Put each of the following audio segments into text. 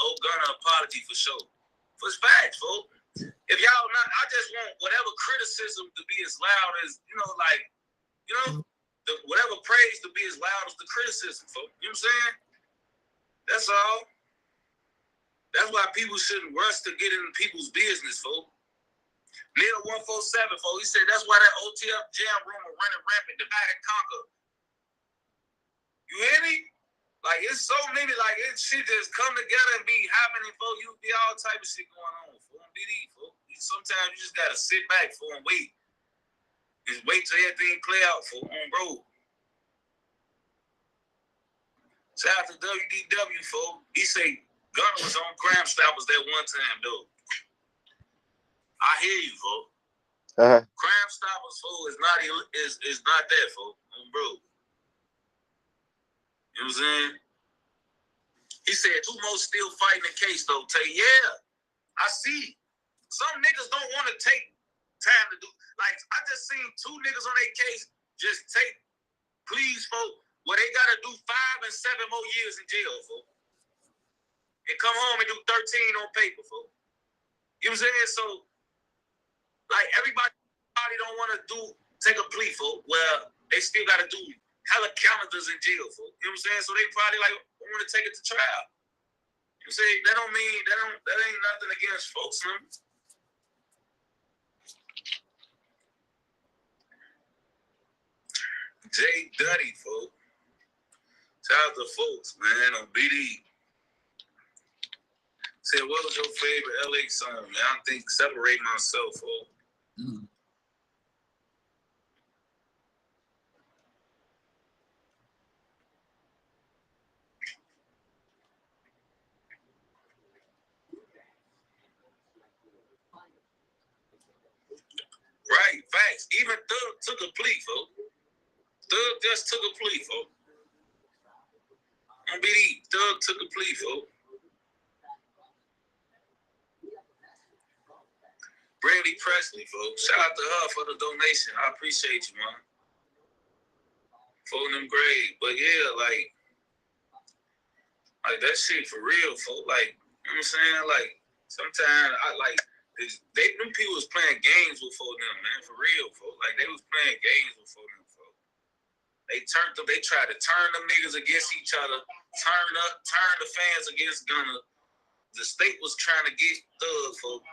folks. Gunna apology for sure. For facts, folks. If y'all not, I just want whatever criticism to be as loud as, whatever praise to be as loud as the criticism, folks. You know what I'm saying? That's all. That's why people shouldn't rush to get into people's business, folks. Neil 147, folks, he said that's why that OTF jam room are running rampant, divide and conquer. You hear me? Like, it's so many, like, it shit just come together and be happening, folks. You be all type of shit going on, folks. BD, folks. Sometimes you just gotta sit back, folks, and wait. Just wait till everything play out, folks, on bro. Shout out to WDW, folks. He say Gunna was on Crime Stoppers that one time, though. I hear you, folks. Crime Stoppers, folks, is not that, folks, on bro. You know what I'm saying? He said, two more still fighting the case, though, Tay. Yeah, I see. Some niggas don't want to take time to do. Like, I just seen two niggas on their case just take pleas, folks, where they got to do 5 and 7 more years in jail, folks. And come home and do 13 on paper, folks. You know what I'm saying? So, like, everybody don't want to take a plea, folks, where they still got to do hella calendars in jail, folks. You know what I'm saying? So they probably, like, want to take it to trial. You know what I'm saying? That ain't nothing against folks, man. Jay Duddy, folks. Shout out to folks, man, on BD. Said, what was your favorite LA song, man? I think Separate Myself, folks. Right, facts. Even Thug took a plea, folks. Thug just took a plea, folks. On BD, Thug took a plea, folks. Brandy Presley, folks. Shout out to her for the donation. I appreciate you, man. Folding them grave. But yeah, like that shit for real, folks. Like, you know what I'm saying? Like, sometimes them people was playing games with them, man. For real, folks. Like, they was playing games with them, folks. They tried to turn them niggas against each other, turn the fans against Gunna. The state was trying to get Thug, folks.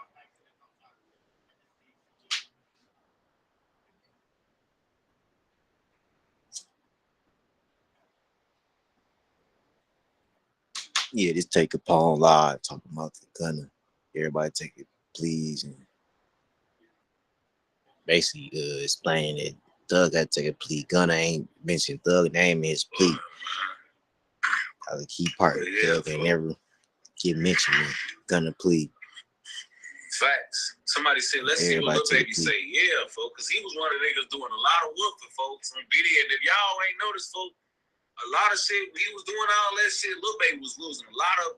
Yeah, just take Capone live, talking about the Gunna. Everybody take it, please. And basically explain that Thug had to take a plea. Gunna ain't mentioned Thug name in his plea. That was a key part. Thug ain't never get mentioned in Gunna plea. Facts. Somebody said, let's see what Lil Baby say. Yeah, folks, because he was one of the niggas doing a lot of work for folks on BD. And if y'all ain't noticed, folks, a lot of shit, he was doing all that shit. Lil Baby was losing a lot of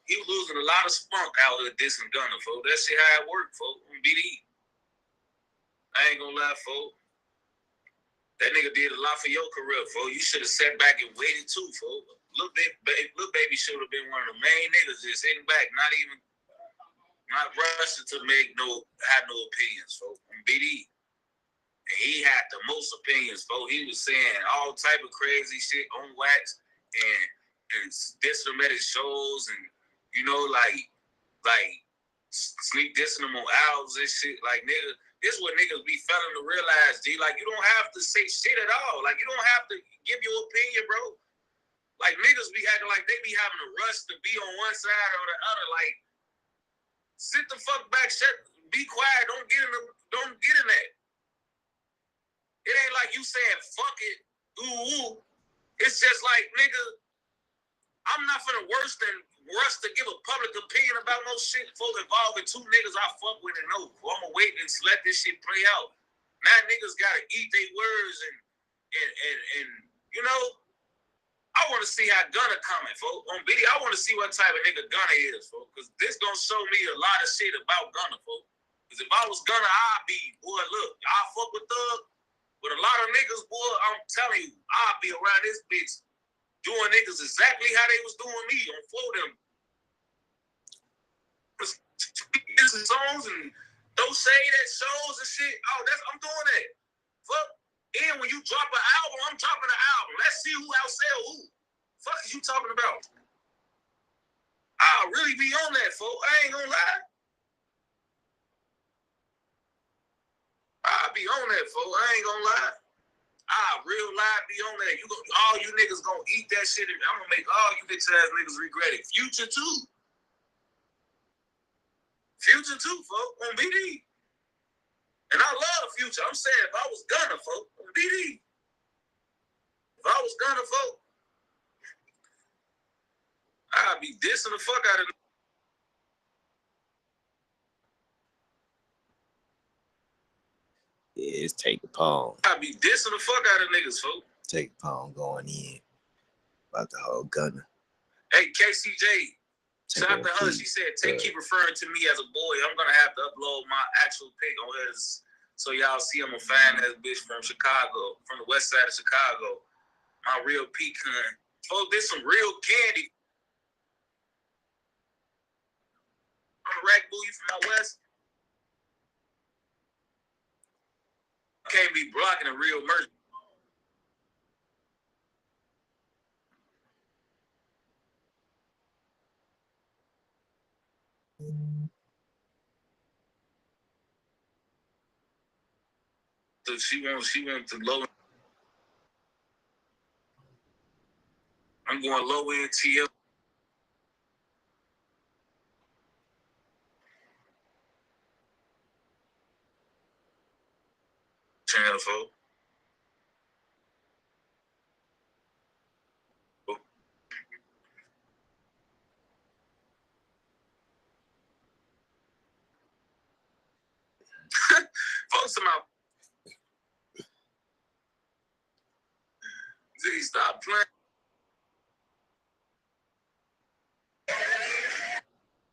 he was losing a lot of spunk out of dissing Gunna, folks. That shit how it worked, folks, on BD. I ain't gonna lie, folks. That nigga did a lot for your career, folks. You should have sat back and waited too, folks. Lil Baby should have been one of the main niggas just sitting back, not rushing to have no opinions, folks, on BD. And he had the most opinions, folks. He was saying all type of crazy shit on wax and dissing them at his shows and, like sneak dissing them on albums and shit. Like, nigga, this is what niggas be failing to realize, G. Like, you don't have to say shit at all. Like, you don't have to give your opinion, bro. Like, niggas be acting like they be having to rush to be on one side or the other. Like, sit the fuck back, be quiet, don't get in that. It ain't like you saying fuck it, ooh. It's just like, nigga, I'm not finna rush to give a public opinion about no shit involving two niggas I fuck with and know. I'ma wait and let this shit play out. Now niggas gotta eat their words and I wanna see how Gunna coming, folks. On video, I wanna see what type of nigga Gunna is, folks. Cause this gonna show me a lot of shit about Gunna, folks. Cause if I was Gunna, I'd be, boy, look, I fuck with Thug. But a lot of niggas, boy, I'm telling you, I'll be around this bitch doing niggas exactly how they was doing me on flow them. Songs and throw shade at shows and shit. Oh, I'm doing that. Fuck. And when you drop an album, I'm dropping an album. Let's see who outsell who. Fuck is you talking about? I'll really be on that, folks. I ain't gonna lie. I'll be on that, folks. I ain't gonna lie. I'll real live be on that. All you niggas gonna eat that shit. And I'm gonna make all you bitch ass niggas regret it. Future too. Future too, folks. On BD. And I love Future. I'm saying if I was Gunna, folks, on BD. If I was Gunna, folks, I'd be dissing the fuck out of them. Yeah, it's Take Capone. I'd be dissing the fuck out of niggas, folks. Take Capone going in about the whole Gunna. Hey, KCJ. Shout out to her. She said, keep referring to me as a boy. I'm going to have to upload my actual pic on his, so y'all see I'm a fine ass bitch from Chicago, from the west side of Chicago. My real pecan. Oh, this some real candy. I'm a rack booty from my west. Can't be blocking a real merch. So she wants to low. I'm going low end TL. Channel folks. Folks, about Z, stop playing.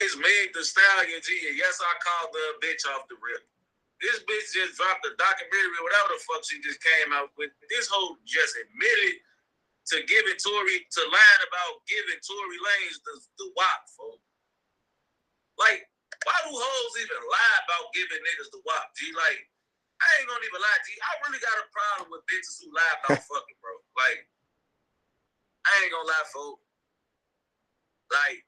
It's Meg the Stallion G, and yes, I called the bitch off the rip. This bitch just dropped a documentary, whatever the fuck she just came out with. This hoe just admitted to lying about giving Tory Lanez the WAP, folks. Like, why do hoes even lie about giving niggas the WAP, G? Like, I ain't gonna even lie, G. I really got a problem with bitches who lie about fucking, bro. Like, I ain't gonna lie, folks. Like,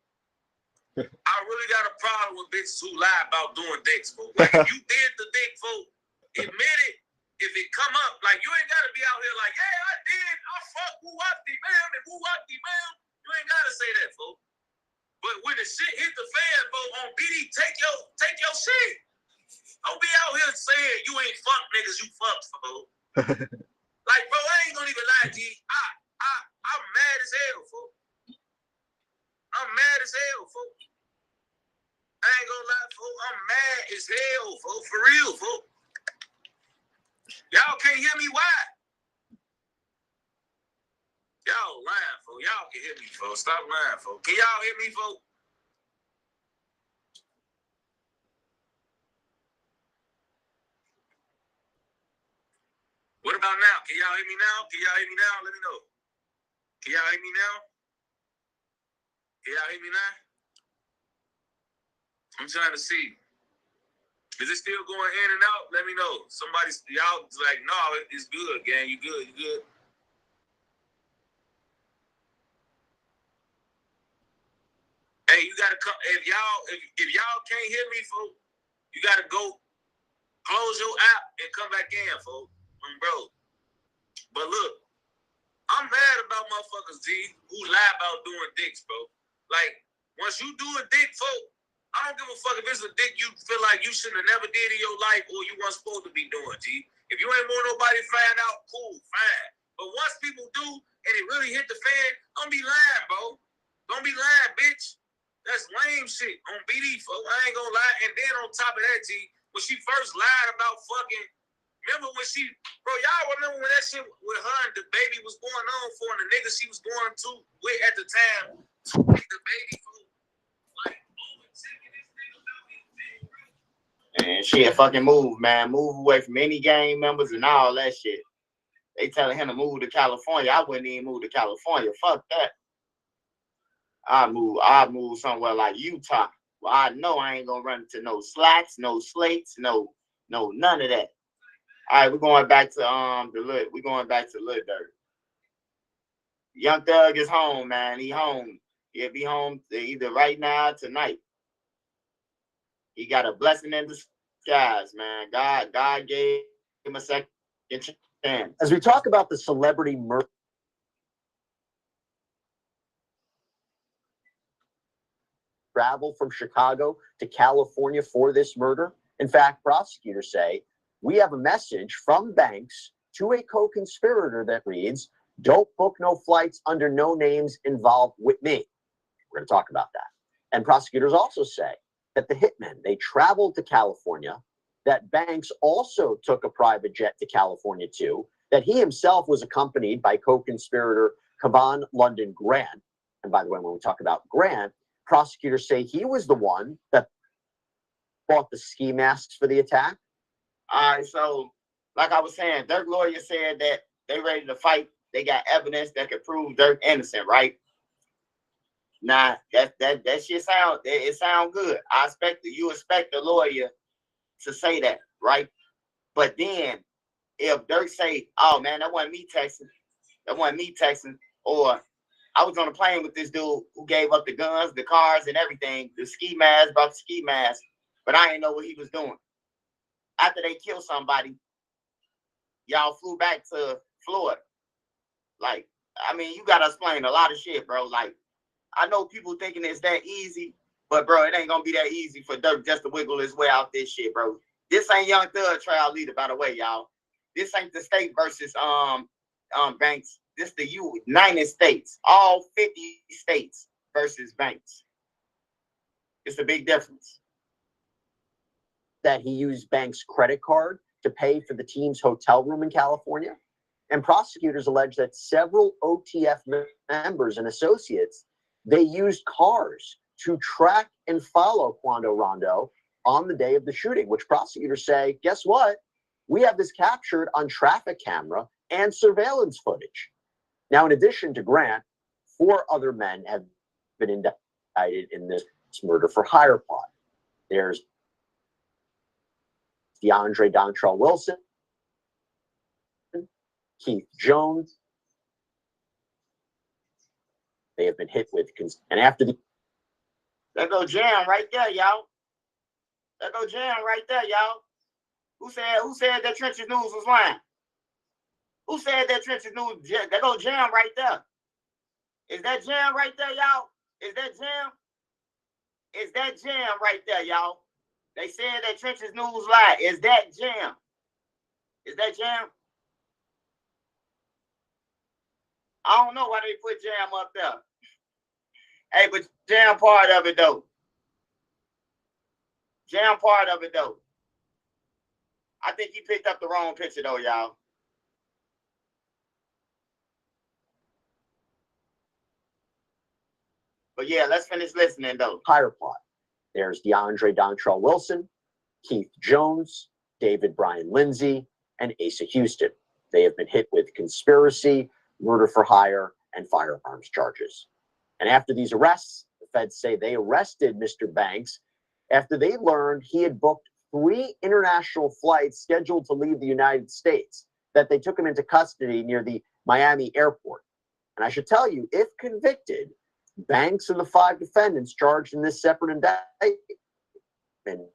I really got a problem with bitches who lie about doing dicks, folks. Like, if you did the dick, folks, admit it. If it come up, like, you ain't gotta be out here like, yeah, I did. I fucked woo-wop-de, man, and woo-wop-de, man. You ain't gotta say that, folks. But when the shit hit the fan, folks, on BD, take your shit. Don't be out here saying you ain't fuck niggas, you fucked, folks. Like, bro, I ain't gonna even lie, G. I'm mad as hell, folks. I'm mad as hell, folks. I ain't gonna lie, folks. I'm mad as hell, folks. For real, folks. Y'all can't hear me, why? Y'all lying, folks. Y'all can hear me, folks. Stop lying, folks. Can y'all hear me, folks? What about now? Can y'all hear me now? Can y'all hear me now? Let me know. Can y'all hear me now? Can y'all hear me now? I'm trying to see. Is it still going in and out? Let me know. Y'all like, no, it's good, gang. You good? You good? Hey, you gotta come. If y'all can't hear me, folks, you gotta go close your app and come back in, folks. Bro. But look, I'm mad about motherfuckers, G, who lie about doing dicks, bro. Like, once you do a dick, folks, I don't give a fuck if it's a dick you feel like you shouldn't have never did in your life or you weren't supposed to be doing, G. If you ain't want nobody to find out, cool, fine. But once people do and it really hit the fan, don't be lying, bro. Don't be lying, bitch. That's lame shit on BD, folks. I ain't gonna lie. And then on top of that, G, when she first lied about fucking, remember when y'all remember when that shit with her and the baby was going on for and the nigga she was going to with at the time, the baby food. Like, and shit, fucking move, man. Move away from any gang members and all that shit. They telling him to move to California. I wouldn't even move to California. Fuck that. I move somewhere like Utah. Well, I know I ain't gonna run into no slats, no slates, no none of that. All right, we're going back to we're going back to Lil Durk. Young Thug is home, man. He home. He'll be home either right now or tonight. He got a blessing in disguise, man. God gave him a second chance. As we talk about the celebrity murder, travel from Chicago to California for this murder. In fact, prosecutors say we have a message from Banks to a co-conspirator that reads, "Don't book no flights under no names involved with me." We're going to talk about that. And prosecutors also say that the hitmen, they traveled to California, that Banks also took a private jet to California too, that he himself was accompanied by co-conspirator Cavan London Grant. And by the way, when we talk about Grant, prosecutors say he was the one that bought the ski masks for the attack. All right, so like I was saying, Dirk lawyer said that they ready to fight. They got evidence that could prove Dirk innocent, right? Nah, that shit sound good. You expect the lawyer to say that, right? But then if Dirk say, "Oh man, that wasn't me texting," or "I was on a plane with this dude who gave up the guns, the cars, and everything, the ski mask, brought the ski mask, but I didn't know what he was doing." After they killed somebody, y'all flew back to Florida. Like, I mean, you gotta explain a lot of shit, bro. Like, I know people thinking it's that easy, but bro, it ain't gonna be that easy for Dirk just to wiggle his way out this shit, bro. This ain't Young Thug trial leader, by the way, y'all. This ain't the state versus Banks. This the United States, all 50 states versus Banks. It's a big difference. That he used Banks' credit card to pay for the team's hotel room in California. And prosecutors allege that several OTF members and associates, they used cars to track and follow Quando Rondo on the day of the shooting, which prosecutors say, guess what? We have this captured on traffic camera and surveillance footage. Now, in addition to Grant, 4 other men have been indicted in this murder for hire plot. There's DeAndre Dontrell Wilson, Keith Jones. They have been hit with, and after the... That go jam right there, y'all. That go jam right there, y'all. Who said that Trenches News was lying? Who said that Trenches News? That go jam right there. Is that jam right there, y'all? Is that jam? Is that jam right there, y'all? They said that Trenches News lied. Is that jam? Is that jam? I don't know why they put jam up there. Hey, but jam part of it though. Jam part of it though. I think he picked up the wrong picture though, y'all. But yeah, let's finish listening though. Hire plot. There's DeAndre Dontrell Wilson, Keith Jones, David Brian Lindsay, and Asa Houston. They have been hit with conspiracy, murder for hire, and firearms charges. And after these arrests, the feds say they arrested Mr. Banks after they learned he had booked 3 international flights scheduled to leave the United States, that they took him into custody near the Miami airport. And I should tell you, if convicted, Banks and the 5 defendants charged in this separate indictment,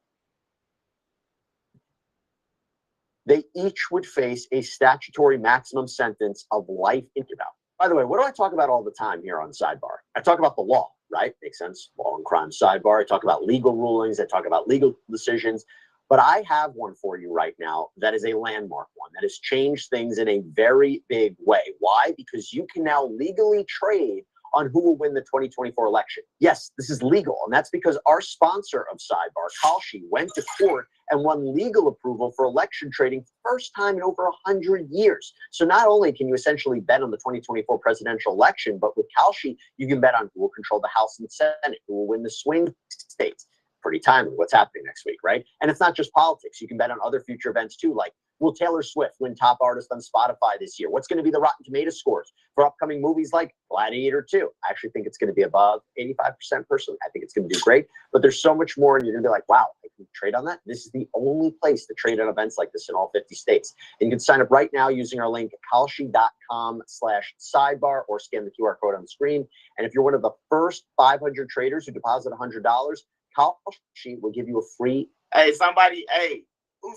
they each would face a statutory maximum sentence of life in jail. By the way, what do I talk about all the time here on Sidebar? I talk about the law, right? Makes sense. Law and crime sidebar. I talk about legal rulings. I talk about legal decisions. But I have one for you right now that is a landmark one that has changed things in a very big way. Why? Because you can now legally trade on who will win the 2024 election. Yes, this is legal, and that's because our sponsor of Sidebar, Kalshi, went to court and won legal approval for election trading first time in over 100 years. So not only can you essentially bet on the 2024 presidential election, but with Kalshi, you can bet on who will control the House and Senate, who will win the swing states. Pretty timely, what's happening next week, right? And it's not just politics. You can bet on other future events too, like Will Taylor Swift win top artist on Spotify this year? What's going to be the Rotten Tomato scores for upcoming movies like Gladiator 2? I actually think it's going to be above 85% personally. I think it's going to do great, but there's so much more, and you're going to be like, wow, I can trade on that? This is the only place to trade on events like this in all 50 states. And you can sign up right now using our link, kalshi.com/sidebar, or scan the QR code on the screen. And if you're one of the first 500 traders who deposit $100, Kalshi will give you a free. Hey, somebody, hey, who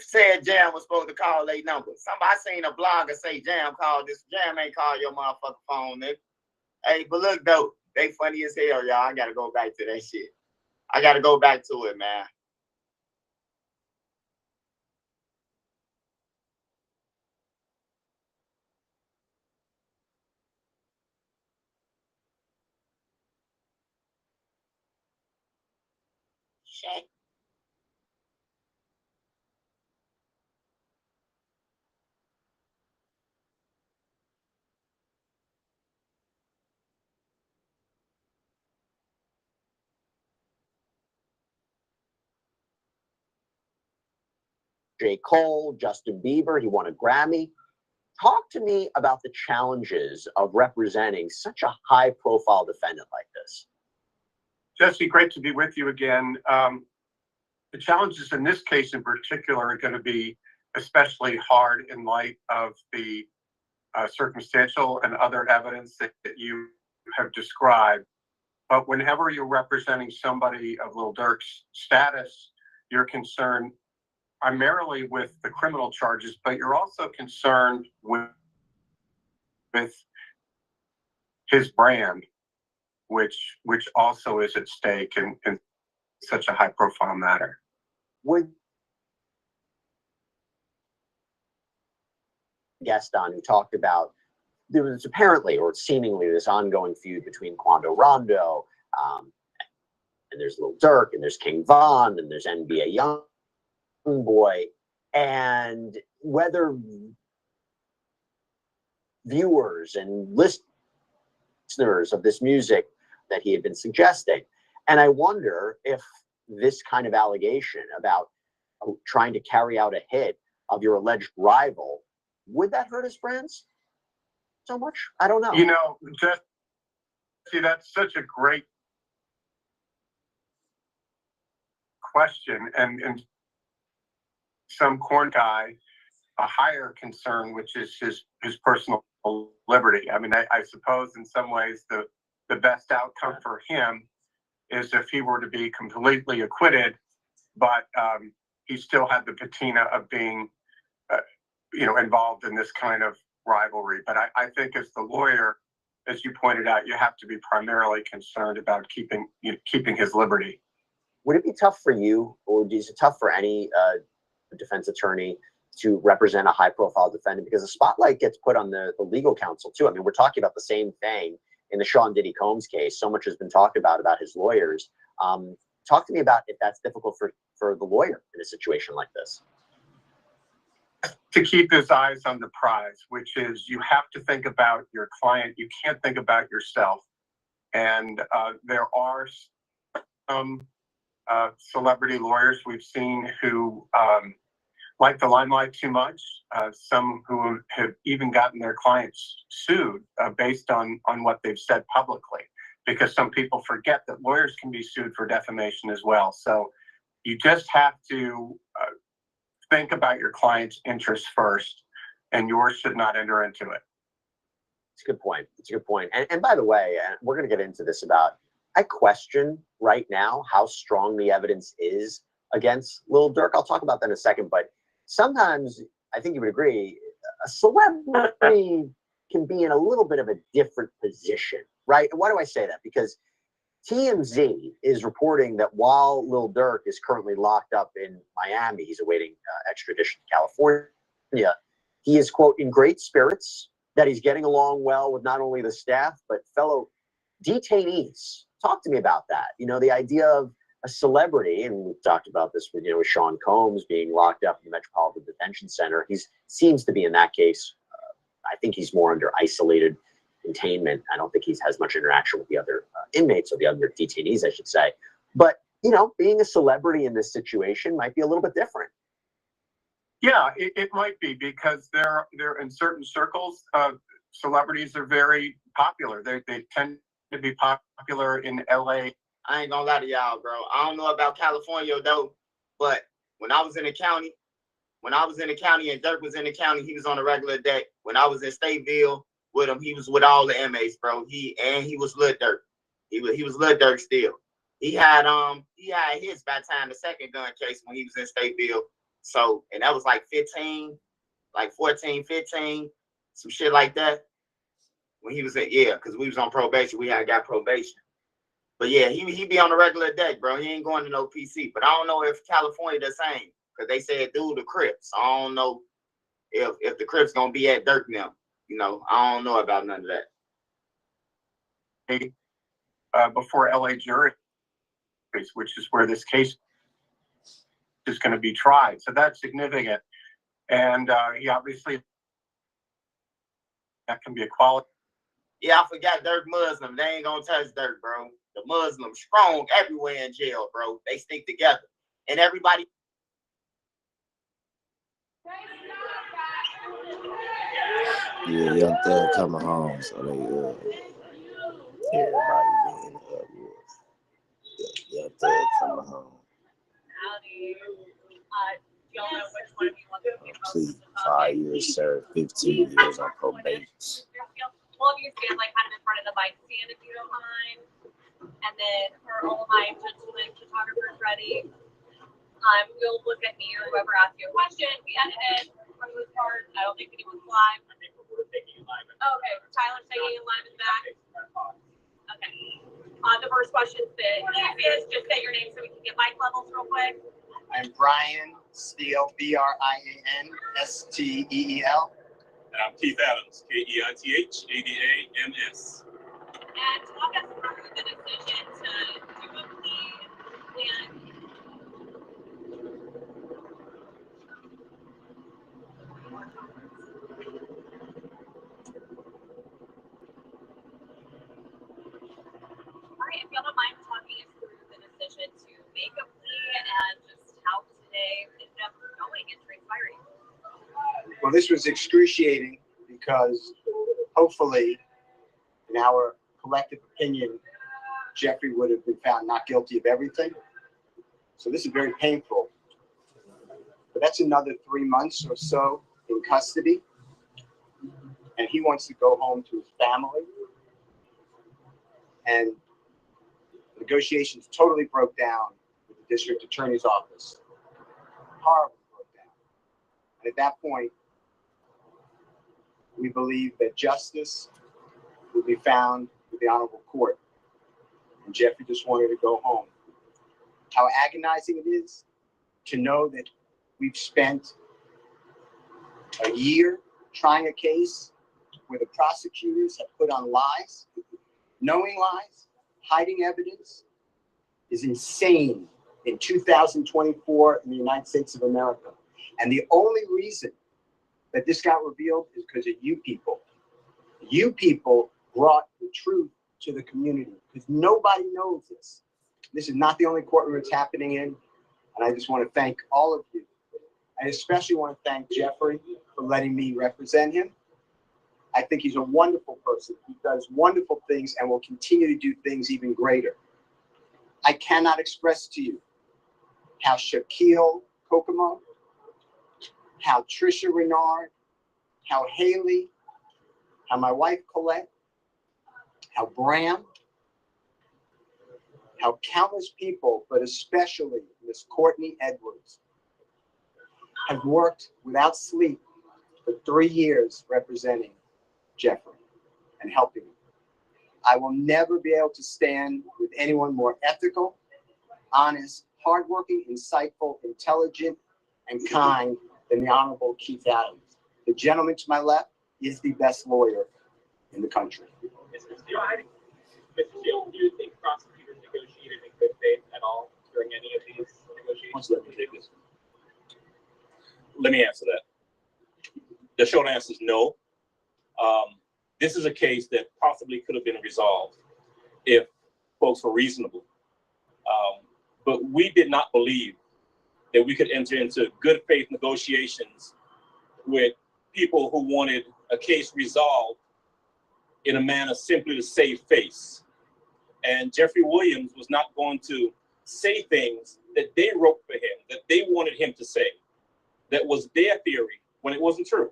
said Jam was supposed to call their number? Somebody seen a blogger say Jam called this. Jam ain't called your motherfucking phone, nigga. Hey, but look, though, they funny as hell, y'all. I got to go back to that shit. I got to go back to it, man. Shit. J. Cole, Justin Bieber, he won a Grammy. Talk to me about the challenges of representing such a high-profile defendant like this. Jesse, great to be with you again. The challenges in this case in particular are going to be especially hard in light of the circumstantial and other evidence that you have described. But whenever you're representing somebody of Lil Durk's status, you're concerned primarily with the criminal charges, but you're also concerned with his brand, which also is at stake in such a high-profile matter. Would guest on who talked about there was apparently or seemingly this ongoing feud between Quando Rondo, and there's Lil Durk, and there's King Von, and there's NBA Youngboy, and whether viewers and listeners of this music that he had been suggesting. And I wonder if this kind of allegation about trying to carry out a hit of your alleged rival, would that hurt his brands so much? I don't know. You know, Jesse, that's such a great question. And some corn guy, a higher concern, which is his personal liberty. I mean, I suppose in some ways the best outcome for him is if he were to be completely acquitted, but he still had the patina of being, involved in this kind of rivalry. But I think as the lawyer, as you pointed out, you have to be primarily concerned about keeping his liberty. Would it be tough for you, or is it tough for any defense attorney to represent a high-profile defendant? Because the spotlight gets put on the legal counsel, too. I mean, we're talking about the same thing in the Sean Diddy Combs case. So much has been talked about his lawyers. Talk to me about if that's difficult for the lawyer in a situation like this. To keep his eyes on the prize, which is you have to think about your client. You can't think about yourself. And there are some celebrity lawyers we've seen who like the limelight too much. Some who have even gotten their clients sued based on what they've said publicly, because some people forget that lawyers can be sued for defamation as well. So you just have to think about your client's interests first, and yours should not enter into it. It's a good point. It's a good point. And by the way, we're going to get into this about, I question right now how strong the evidence is against Lil Durk. I'll talk about that in a second, but sometimes I think you would agree, a celebrity can be in a little bit of a different position, right? And why do I say that? Because TMZ is reporting that while Lil Durk is currently locked up in Miami, he's awaiting extradition to California, he is, quote, in great spirits, that he's getting along well with not only the staff, but fellow detainees. Talk to me about that. You know, the idea of a celebrity, and we've talked about this with, with Sean Combs being locked up in the Metropolitan Detention Center. He seems to be, in that case, I think he's more under isolated containment. I don't think he has much interaction with the other inmates, or the other detainees, I should say. But, being a celebrity in this situation might be a little bit different. Yeah, it might be because they're in certain circles. Celebrities are very popular. They tend to be popular in LA. I ain't gonna lie to y'all, bro. I don't know about California though, but when I was in the county and Dirk was in the county, he was on a regular deck. When I was in Stateville with him, he was with all the inmates, bro. He was Lil Dirk. He was Lil Dirk still. He had hits by the time the second gun case when he was in Stateville. So, and that was like 15, like 14, 15, some shit like that. When he was because we was on probation. We had got probation. But yeah, he be on a regular deck, bro. He ain't going to no PC. But I don't know if California the same. Because they said dude the Crips. I don't know if the Crips gonna be at Dirk now. You know, I don't know about none of that. Before LA jury, which is where this case is going to be tried. So that's significant. And he obviously, that can be a quality. Yeah, I forgot Dirk Muslim. They ain't gonna touch Dirk, bro. The Muslims strong everywhere in jail, bro. They stick together. And everybody. Yeah, Young Thug coming home, so they everybody being up. Yeah, Young Thug coming home. Plea, 5 years served, 15 years on probation. Well, if you stand like kind of in front of the mic stand if you don't mind. And then for all of my gentlemen photographers ready, you'll look at me or whoever asks you a question. We edited for the most part. I don't think anyone's live. I think we're taking you live. Okay, Tyler's taking you live in the back. Okay. The first question is just say your name so we can get mic levels real quick. I'm Brian Steele, Brian Steel. And I'm Keith Adams, Keithadams. And talk us through the decision to do a plea and all right, if y'all don't mind talking us through the decision to make a plea and just how today ended up going and transpiring. Well, this was excruciating because hopefully, in our collective opinion, Jeffrey would have been found not guilty of everything. So this is very painful. But that's another 3 months or so in custody. And he wants to go home to his family. And negotiations totally broke down with the district attorney's office. Horribly broke down. And at that point, we believe that justice will be found with the honorable court. And Jeffrey just wanted to go home. How agonizing it is to know that we've spent a year trying a case where the prosecutors have put on lies, knowing lies, hiding evidence is insane in 2024 in the United States of America. And the only reason that this got revealed is because of you people. You people brought the truth to the community because nobody knows this. This is not the only courtroom it's happening in. And I just want to thank all of you. I especially want to thank Jeffrey for letting me represent him. I think he's a wonderful person. He does wonderful things and will continue to do things even greater. I cannot express to you how Shaquille Kokomo, how Trisha Renard, how Haley, how my wife Colette, how Bram, how countless people, but especially Miss Courtney Edwards, have worked without sleep for 3 years representing Jeffrey and helping him. I will never be able to stand with anyone more ethical, honest, hardworking, insightful, intelligent, and kind than the Honorable Keith Adams. The gentleman to my left is the best lawyer in the country. Mr. Steele, do you think prosecutors negotiated in good faith at all during any of these negotiations? Let me answer that. The short answer is no. This is a case that possibly could have been resolved if folks were reasonable. But we did not believe that we could enter into good faith negotiations with people who wanted a case resolved in a manner simply to save face. And Jeffrey Williams was not going to say things that they wrote for him, that they wanted him to say, that was their theory when it wasn't true.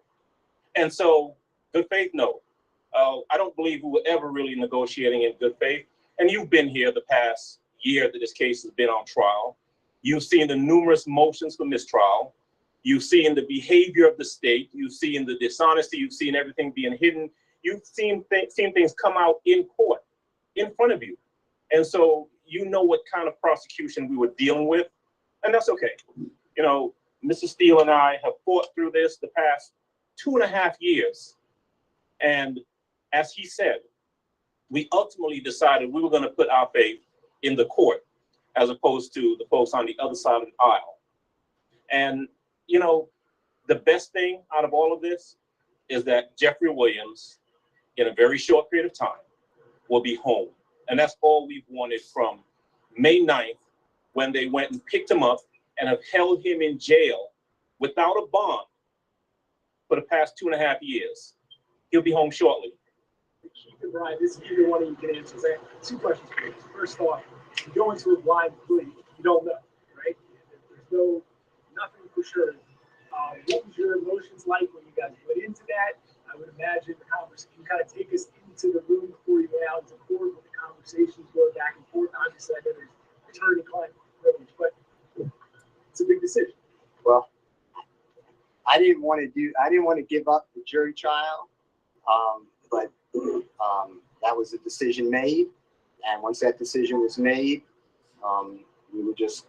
And so, good faith, no. I don't believe we were ever really negotiating in good faith. And you've been here the past year that this case has been on trial. You've seen the numerous motions for mistrial. You've seen the behavior of the state. You've seen the dishonesty. You've seen everything being hidden. You've seen things come out in court in front of you. And so you know what kind of prosecution we were dealing with, and that's okay. You know, Mr. Steele and I have fought through this the past 2.5 years. And as he said, we ultimately decided we were going to put our faith in the court as opposed to the folks on the other side of the aisle. And, you know, the best thing out of all of this is that Jeffrey Williams, in a very short period of time, will be home. And that's all we've wanted from May 9th, when they went and picked him up and have held him in jail without a bond for the past 2.5 years. He'll be home shortly. Keep in mind, this either one of you can answer. I have 2 questions for you. First off, you go into a blind plea, you don't know, right? There's nothing for sure. What was your emotions like when you guys went into that? I would imagine the conversation, you kind of take us into the room before you went out into court, what the conversations go back and forth. Obviously, I know there's attorney-client privilege, but it's a big decision. Well, I didn't want to give up the jury trial, but that was a decision made. And once that decision was made, we were just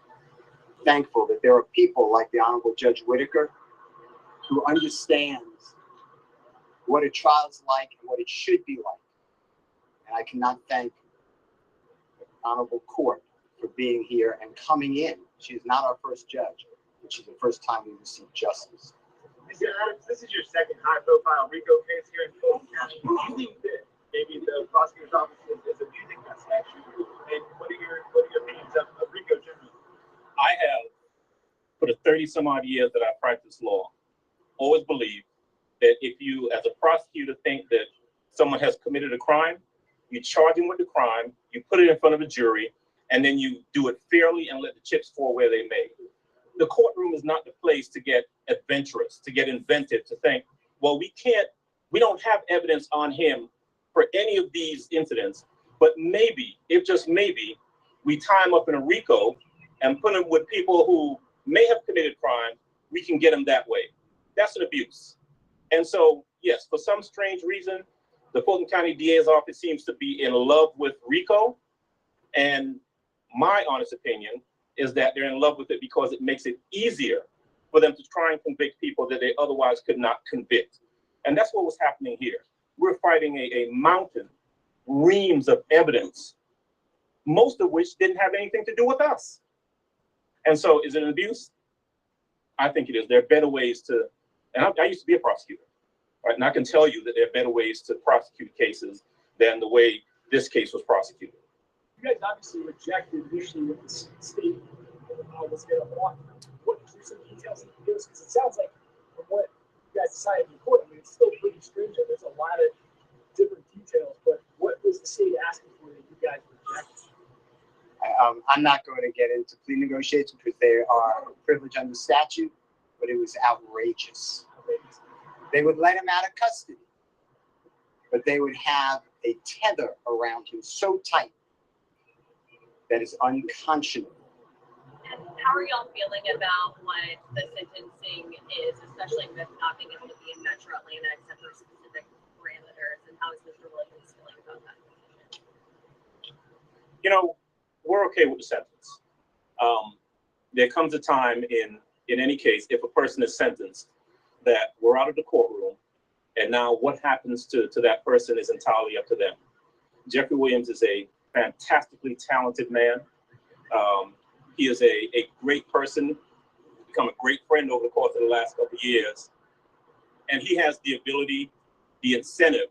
thankful that there are people like the Honorable Judge Whitaker who understands what a trial is like and what it should be like. And I cannot thank the Honorable Court for being here and coming in. She is not our first judge, but she's the first time we received justice. This is your second high-profile RICO case here in Fulton County. Do you think that maybe the prosecutor's office is abusing that statute? And what are your opinions of RICO generally? I have, for the 30-some-odd years that I've practiced law, always believed that if you, as a prosecutor, think that someone has committed a crime, you charge them with the crime, you put it in front of a jury, and then you do it fairly and let the chips fall where they may. The courtroom is not the place to get adventurous, to get inventive, to think, well, we don't have evidence on him for any of these incidents, but maybe, if just maybe, we tie him up in a RICO and put him with people who may have committed crime, we can get him that way. That's an abuse. And so, yes, for some strange reason, the Fulton County DA's office seems to be in love with RICO. And my honest opinion is that they're in love with it because it makes it easier for them to try and convict people that they otherwise could not convict. And that's what was happening here. We're fighting a mountain, reams of evidence, most of which didn't have anything to do with us. And so is it an abuse? I think it is. There are better ways to, and I used to be a prosecutor, right? And I can tell you that there are better ways to prosecute cases than the way this case was prosecuted. You guys obviously rejected initially what the state was going to want. What are some details you can give us? Because it sounds like from what you guys decided in court, I mean, it's still pretty stringent. There's a lot of different details, but what was the state asking for that you guys rejected? I'm not going to get into plea negotiations because they are privileged under statute, but it was outrageous. They would let him out of custody, but they would have a tether around him so tight that is unconscionable. And how are y'all feeling about what the sentencing is, especially with not being able to be in Metro Atlanta except for specific parameters? And how is Mr. Williams feeling about that? You know, we're okay with the sentence. There comes a time in any case, if a person is sentenced, that we're out of the courtroom, and now what happens to that person is entirely up to them. Jeffrey Williams is a fantastically talented man. He is a great person, become a great friend over the course of the last couple of years. And he has the ability, the incentive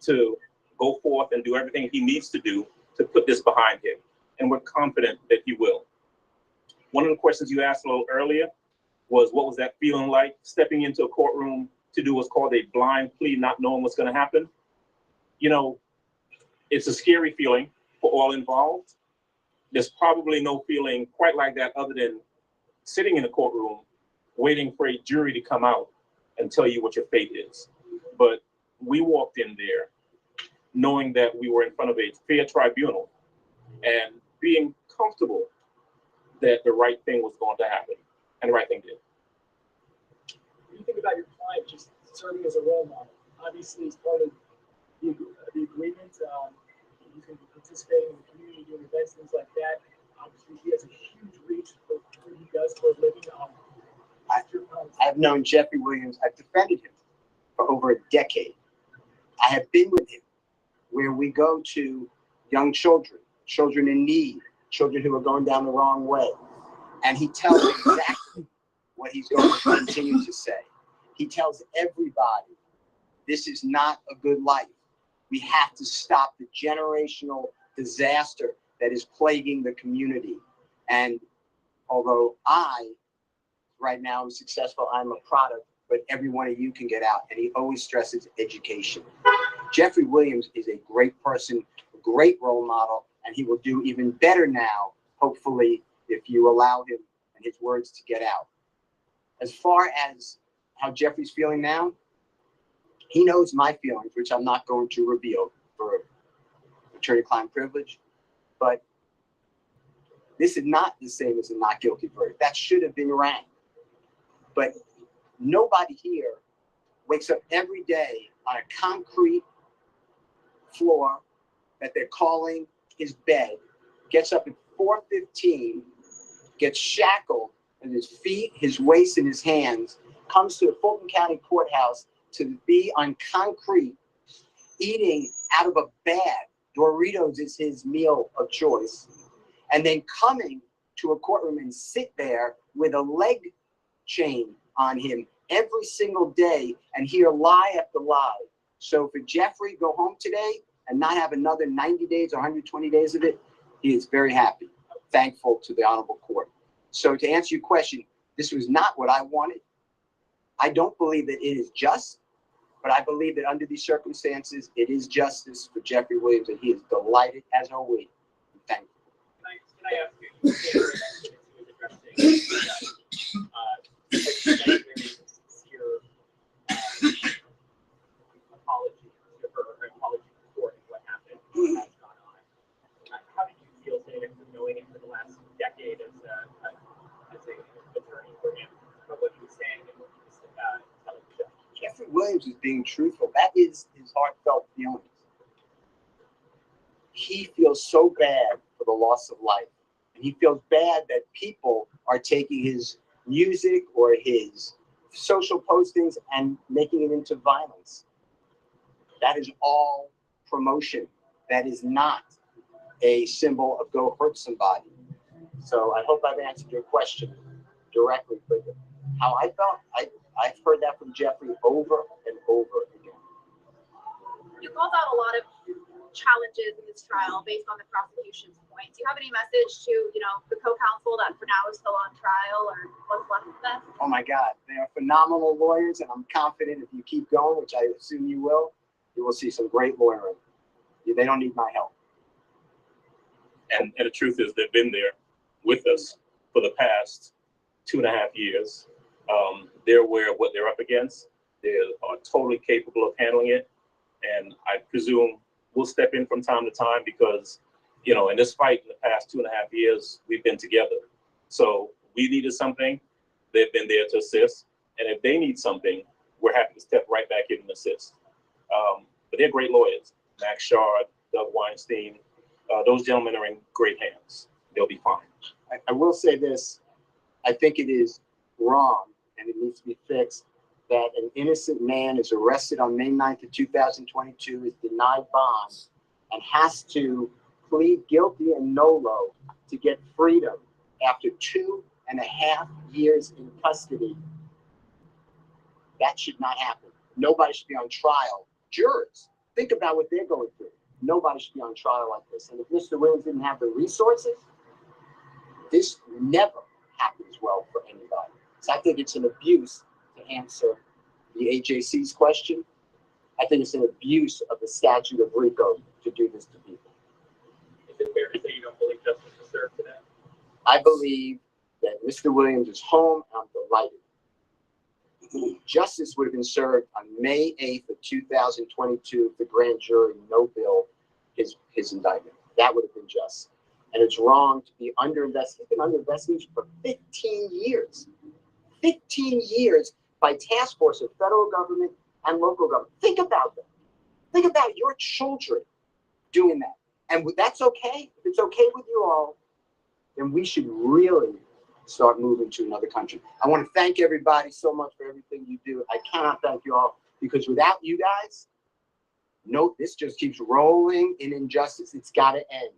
to go forth and do everything he needs to do to put this behind him. And we're confident that he will. One of the questions you asked a little earlier was, what was that feeling like stepping into a courtroom to do what's called a blind plea, not knowing what's going to happen? You know, it's a scary feeling for all involved. There's probably no feeling quite like that other than sitting in a courtroom waiting for a jury to come out and tell you what your fate is. But we walked in there knowing that we were in front of a fair tribunal and being comfortable that the right thing was going to happen, and the right thing did. When you think about your client just serving as a role model, obviously as part of the agreement, you can be participating in the community, doing events, things like that. Obviously, he has a huge reach for what he does for a living. I've known Jeffrey Williams. I've defended him for over a decade. I have been with him where we go to young children, children in need, children who are going down the wrong way. And he tells exactly what he's going to continue to say. He tells everybody, this is not a good life. We have to stop the generational disaster that is plaguing the community. And although right now, I'm successful, I'm a product, but every one of you can get out. And he always stresses education. Jeffrey Williams is a great person, a great role model, and he will do even better now, hopefully, if you allow him and his words to get out. As far as how Jeffrey's feeling now, he knows my feelings, which I'm not going to reveal for attorney-client privilege, but this is not the same as a not guilty verdict. That should have been ranked. But nobody here wakes up every day on a concrete floor that they're calling his bed, gets up at 4:15, gets shackled in his feet, his waist, and his hands, comes to the Fulton County Courthouse to be on concrete, eating out of a bag. Doritos is his meal of choice. And then coming to a courtroom and sit there with a leg chain on him every single day and hear lie after lie. So for Jeffrey, go home today and not have another 90 days or 120 days of it, he is very happy, thankful to the honorable court. So to answer your question, this was not what I wanted. I don't believe that it is just, but I believe that under these circumstances, it is justice for Jeffrey Williams, and he is delighted, as are we. Thank you. Can I ask you, sincere apology to her, or apology for what happened, what has gone on. How did you feel today after knowing him for the last decade as an attorney for him, about what he was saying and what he was telling the judge? Jeffrey Williams is being truthful. That is his heartfelt feelings. He feels so bad for the loss of life. And he feels bad that people are taking his music or his social postings and making it into violence. That is all promotion. That is not a symbol of go hurt somebody. So I hope I've answered your question directly. But how I felt, I've heard that from Jeffrey over and over again. You called out a lot of challenges in this trial based on the prosecution's point. Do you have any message to, the co-counsel that for now is still on trial, or what's left of them? Oh my God, they are phenomenal lawyers, and I'm confident if you keep going, which I assume you will see some great lawyering. They don't need my help. And the truth is, they've been there with us for the past 2.5 years. They're aware of what they're up against. They are totally capable of handling it. And I presume we'll step in from time to time because, in this fight in the past 2.5 years, we've been together. So we needed something, they've been there to assist. And if they need something, we're happy to step right back in and assist. But they're great lawyers. Max Shard, Doug Weinstein, those gentlemen are in great hands. They'll be fine. I will say this, I think it is wrong and it needs to be fixed that an innocent man is arrested on May 9th of 2022, is denied bond, and has to plead guilty and nolo to get freedom after 2.5 years in custody. That should not happen. Nobody should be on trial. Jurors, think about what they're going through. Nobody should be on trial like this. And if Mr. Williams didn't have the resources, this never happens well for anybody. So I think it's an abuse, to answer the AJC's question. I think it's an abuse of the statute of RICO to do this to people. Is it fair to say you don't believe justice was served today? I believe that Mr. Williams is home, and I'm delighted. Justice would have been served on May 8th of 2022 if the grand jury no bill his indictment. That would have been just. And it's wrong to be under investigation. He's been under investigation for 15 years. 15 years by task force of federal government and local government. Think about that. Think about your children doing that. And that's okay. If it's okay with you all, then we should really start moving to another country. I want to thank everybody so much for everything you do. I cannot thank you all, because without you guys, no, this just keeps rolling in injustice. It's got to end.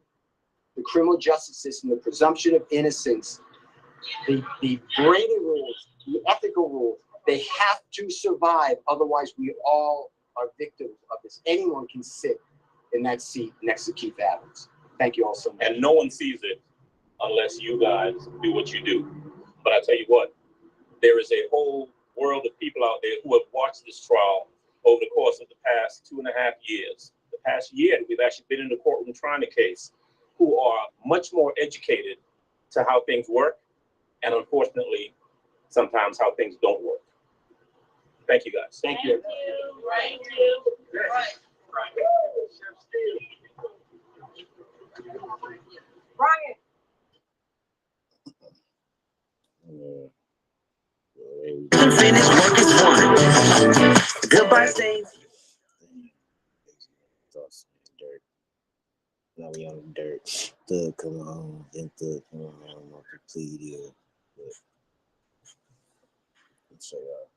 The criminal justice system, the presumption of innocence, the Brady rules, the ethical rules, they have to survive. Otherwise, we all are victims of this. Anyone can sit in that seat next to Keith Adams. Thank you all so much. And no one sees it unless you guys do what you do. But I tell you what, there is a whole world of people out there who have watched this trial over the course of the past 2.5 years. The past year that we've actually been in the courtroom trying the case, who are much more educated to how things work, and unfortunately, sometimes how things don't work. Thank you, guys. Thank you. Thank you. Right. Brian. Unfinished work is one. Goodbye, Steve. Now we on the dirt. Thug come on, then Thug come on, I don't know if the plea deal. But let's show y'all.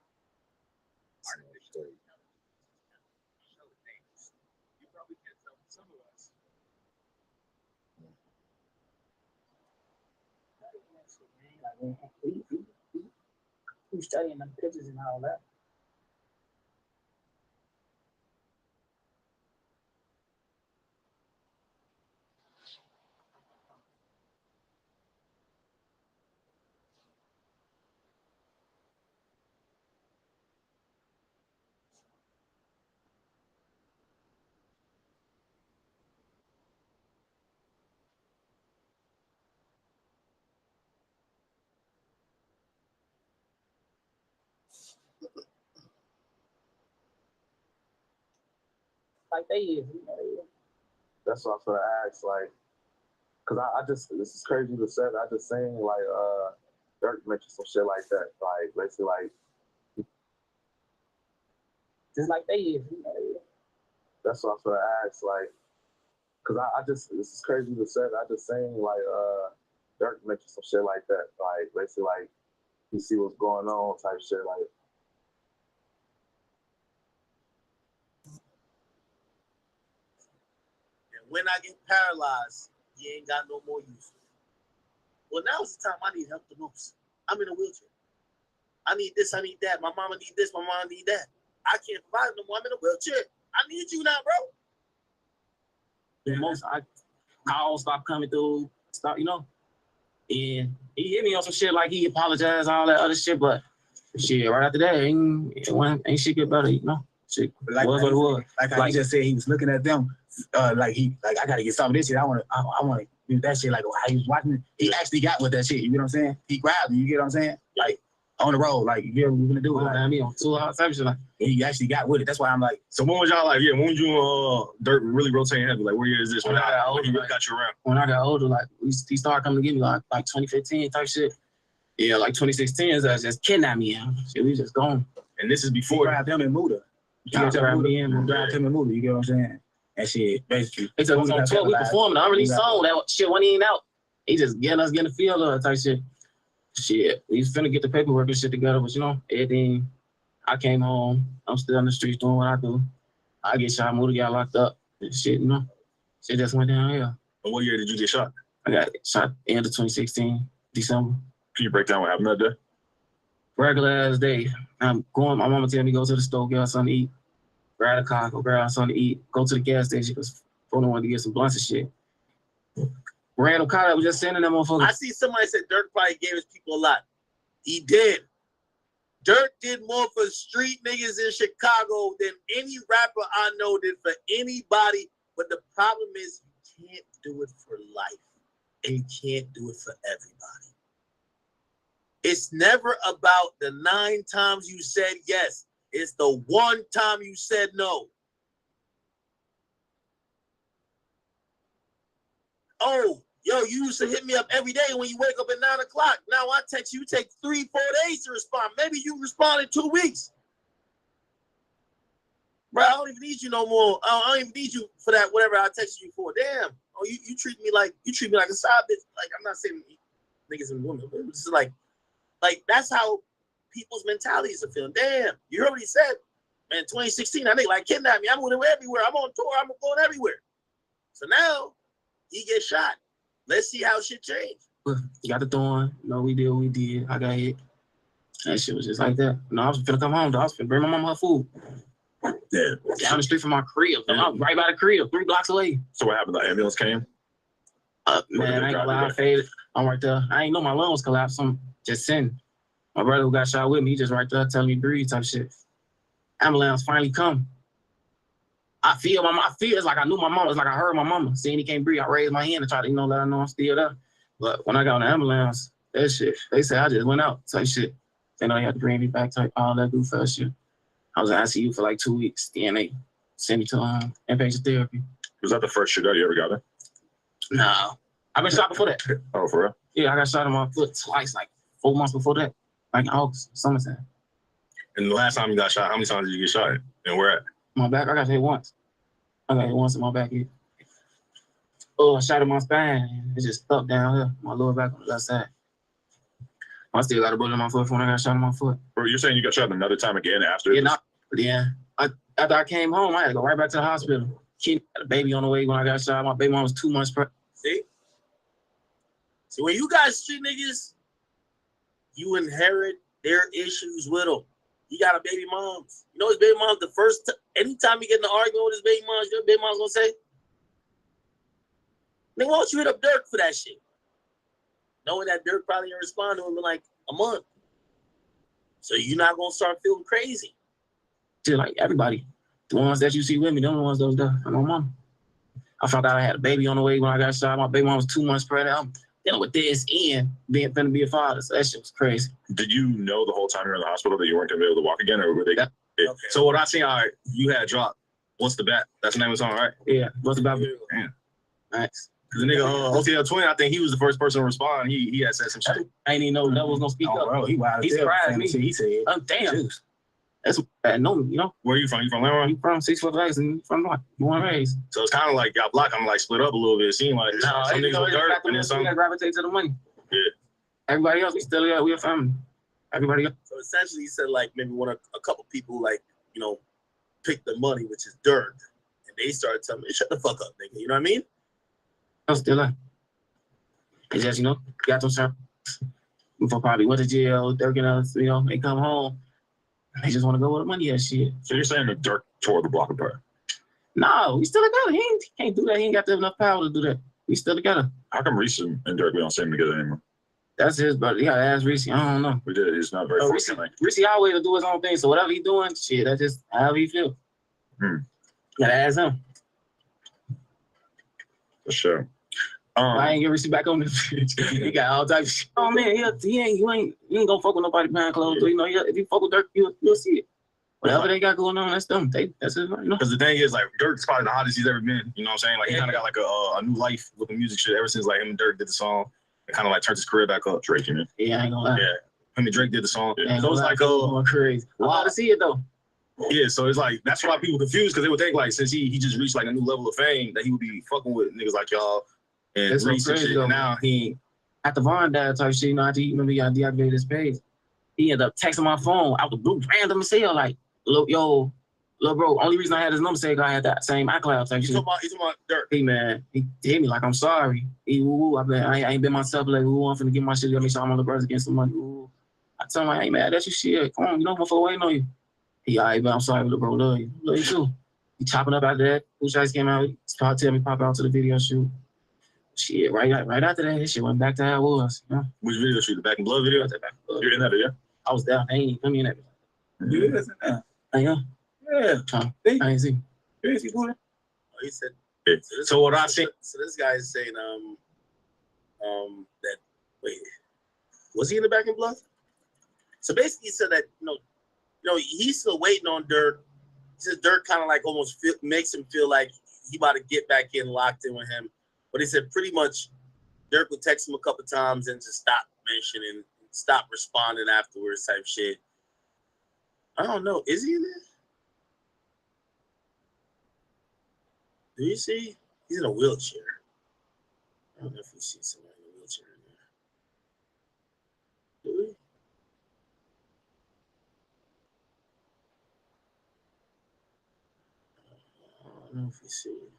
We studying them pictures and all that. Like they is, you know, they is. That's what I asked, like, cause I just, this is crazy to say, I just saying like, Dirk mentioned some shit like that, like basically like, Just like they is, you know, they is. that's what I asked, like, cause I just, this is crazy to say, I just saying like, Dirk mentioned some shit like that, like basically like, you see what's going on type shit, like. When I get paralyzed, you ain't got no more use. Well, now's the time I need help the most. I'm in a wheelchair. I need this, I need that. My mama need this, my mama need that. I can't provide no more. I'm in a wheelchair. I need you now, bro. The most I calls stop coming through, stop, you know. And he hit me on some shit like he apologized, all that other shit, but shit, right after that, ain't shit get better, you know. Shit like, was what it was. Like he just said, he was looking at them, I gotta get some of this shit. I wanna do that shit. Like how he was watching it, he actually got with that shit. You get what I'm saying? He grabbed it. You get what I'm saying? Like on the road, like you get what we're gonna do. I mean, on 2 hours, like he actually got with it. That's why I'm like. So when was y'all like? Yeah, when was you Dirk really rotating heavy? Like where year is this? When I got older, really got you around. When I got older, like he started coming to get me like 2015 type shit. Yeah, like 2016 is just kidnapped me. Shit, we just gone. And this is before. He grabbed him and Muda. Grabbed him and Muda. You get what I'm saying? And shit, basically. They said we on tour, we performing. I released song, that shit wasn't even out. He just getting the feel of it type shit. Shit, we was finna get the paperwork and shit together, but you know, everything. I came home. I'm still on the streets doing what I do. I get shot, Muda got locked up. And shit, you know. Shit just went down here. And what year did you get shot? I got shot end of 2016, December. Can you break down what happened that day? Regular ass day. I'm going, my mama tell me go to the store, get her something to eat. Grab a car, go grab something to eat, go to the gas station because I wanted to get some blunts and shit. Random car that was just sending them motherfuckers. I see somebody said Dirk probably gave his people a lot. He did. Dirk did more for street niggas in Chicago than any rapper I know did for anybody. But the problem is you can't do it for life. And you can't do it for everybody. It's never about the 9 times you said yes. It's the 1 time you said no. Oh, yo, you used to hit me up every day when you wake up at 9 o'clock. Now I text you, take 3-4 days to respond. Maybe you respond in 2 weeks. Bro, I don't even need you no more. I don't even need you for that, whatever I texted you for. Damn. Oh, you treat me like a side bitch. Like, I'm not saying niggas and women, but it's just like that's how people's mentalities are feeling. Damn, you already said, man, 2016, that nigga like kidnapped me. I'm going everywhere. I'm on tour. I'm going everywhere. So now he gets shot. Let's see how shit change. You got the thorn. No, we did what we did. I got hit. That shit was just like that. No, I was finna come home, though. I was finna bring my mama her food. Yeah. Down the street from my crib. Yeah. I was right by the crib, 3 blocks away. So what happened? The ambulance came? Man, I ain't gonna lie, I faded. I'm right there. I ain't know my lungs collapsed. I'm just sitting. My brother who got shot with me, he just right there telling me to breathe type shit. Ambulance finally come. I feel it's like I knew my mama. It's like I heard my mama. Seeing he can't breathe, I raised my hand and tried to, let her know I'm still there. But when I got on the ambulance, that shit, they said I just went out type shit. They know they had to bring me back type, all that goof ass shit. I was in ICU for like 2 weeks. Then they sent me to inpatient therapy. Was that the first shootout you ever got in? No. I've been shot before that. Oh, for real? Yeah, I got shot in my foot twice, like 4 months before that. Like in August, summertime. And the last time you got shot, how many times did you get shot in? And where at? My back, I got hit once. I got hit once in my back here. Oh, I shot in my spine. It just stuck down here, my lower back on the left side. I still got a bullet in my foot when I got shot in my foot. Bro, you're saying you got shot another time again after? Yeah, after I came home, I had to go right back to the hospital. Kid had a baby on the way when I got shot. My baby mom was 2 months pregnant. See, when you guys street niggas, you inherit their issues with them. You got a baby mom. You know his baby mom's the first anytime you get in an argument with his baby mom, your baby mom's gonna say, "Nigga, why don't you hit up Dirk for that shit?" Knowing that Dirk probably gonna respond to him in like a month. So you're not gonna start feeling crazy. Just like everybody. The ones that you see with me, them the ones that was there. My mom. I found out I had a baby on the way when I got shot. My baby mom was 2 months pregnant. I'm dealing with this and finna be a father. So that shit was crazy. Did you know the whole time you were in the hospital that you weren't gonna be able to walk again, or were they? Yeah. Okay. So what I seen, all right, you had dropped. What's the bat? That's the name of the song, right? Yeah. What's the bat? Damn. Nice. Cause the nigga OTL Twin, I think he was the first person to respond. He had said some shit. I ain't even know that was gonna speak up. Bro, he surprised me. He said, damn. That's I know me, Where are you from? You from Lamar? You from 6 foot legs and you from North. You want to raise. So it's kind of like y'all block. I'm like split up a little bit. It seemed like some niggas with dirt and then some. Gravitate to the money. Yeah. Everybody else, we still got. We a family. Everybody else. So essentially, he said like maybe a couple people like pick the money, which is Dirk, and they started telling me, "Shut the fuck up, nigga." You know what I mean? I'm still like. It's just got them sir. Before probably went to jail, Dirk and us, they come home. They just want to go with the money and shit. So you're saying that Dirk tore the block apart? No, we still together. He can't do that. He ain't got enough power to do that. We still together. How come Reese and Dirk, we don't see them together anymore? That's his brother. You gotta ask Reese. I don't know. We did. He's not very fortunate. Reese always will do his own thing. So whatever he doing, shit, that's just however he feel. You gotta ask him. For sure. I ain't get Reese back on this bitch. He got all types of shit. Oh man, you ain't gonna fuck with nobody behind closed doors. If you fuck with Dirk, you'll see it. Whatever they got going on, that's them. That's it. Because the thing is, like, Dirk's probably the hottest he's ever been. You know what I'm saying? Like, he kind of got like a new life with the music shit ever since like him and Dirk did the song. It kind of like turned his career back up. Drake, Yeah, I ain't gonna lie. Yeah, him and Drake did the song. Yeah. So it's like crazy. Wow to see it though. Yeah, so it's like that's why people confused because they would think like since he just reached like a new level of fame that he would be fucking with niggas like y'all and That's Reese and crazy, shit. though. And now he ain't. After Vaughn died type shit, after he deactivated his page, he ended up texting my phone out the blue, random as hell, like, yo, bro, only reason I had his number saved, I had that same iCloud type shit. You talking about Dirk? Hey man, he hit me like I'm sorry. I ain't been myself like, I'm finna get my shit, make sure I'm on the brothers against some money. I tell him I ain't mad at you, shit. Come on, motherfucker waiting on you. He alright, but I'm sorry, little bro, love you. Love you too. He chopping up after that. Who Shice came out, he tell me pop out to the video shoot. Shit, right after that, this shit went back to how it was. You know? Which video shoot? The Back in Blood video? You're in that video? I was there. I ain't come in that. You is in there. Yeah. I ain't see. You ain't see boy. Oh, he said. So what I think. So this guy is saying that wait, was he in the Back in Blood? So basically, he said that you know he's still waiting on Dirk. He says Dirk kind of like almost makes him feel like he about to get back in, locked in with him. But he said pretty much Dirk would text him a couple times and just stop mentioning, stop responding afterwards type shit. I don't know. Is he in there? Do you see? He's in a wheelchair. I don't know if you see somebody in a wheelchair in there. Do we? I don't know if you see it.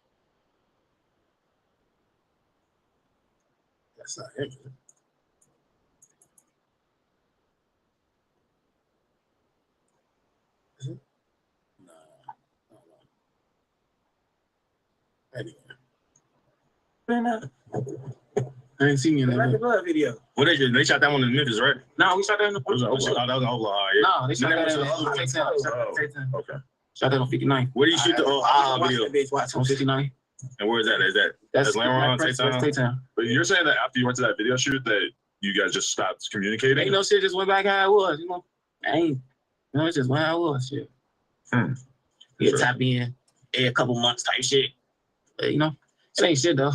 That's not him. Is it? Is it? No. Anyway. I ain't seen you in that Blood video. What they shot that one in Memphis, right? No, we shot that in the That was an Oklahoma. No, they shot that in Okay. Shot that on 59. Where do you shoot the video? On 59. And where is that? That's Lamron, Tay-Town? But you're saying that after you went to that video shoot that you guys just stopped communicating? Ain't no shit, just went back how it was, you know? It just went how it was, shit. Yeah, tap in a couple months type shit. But, you know, it ain't shit though.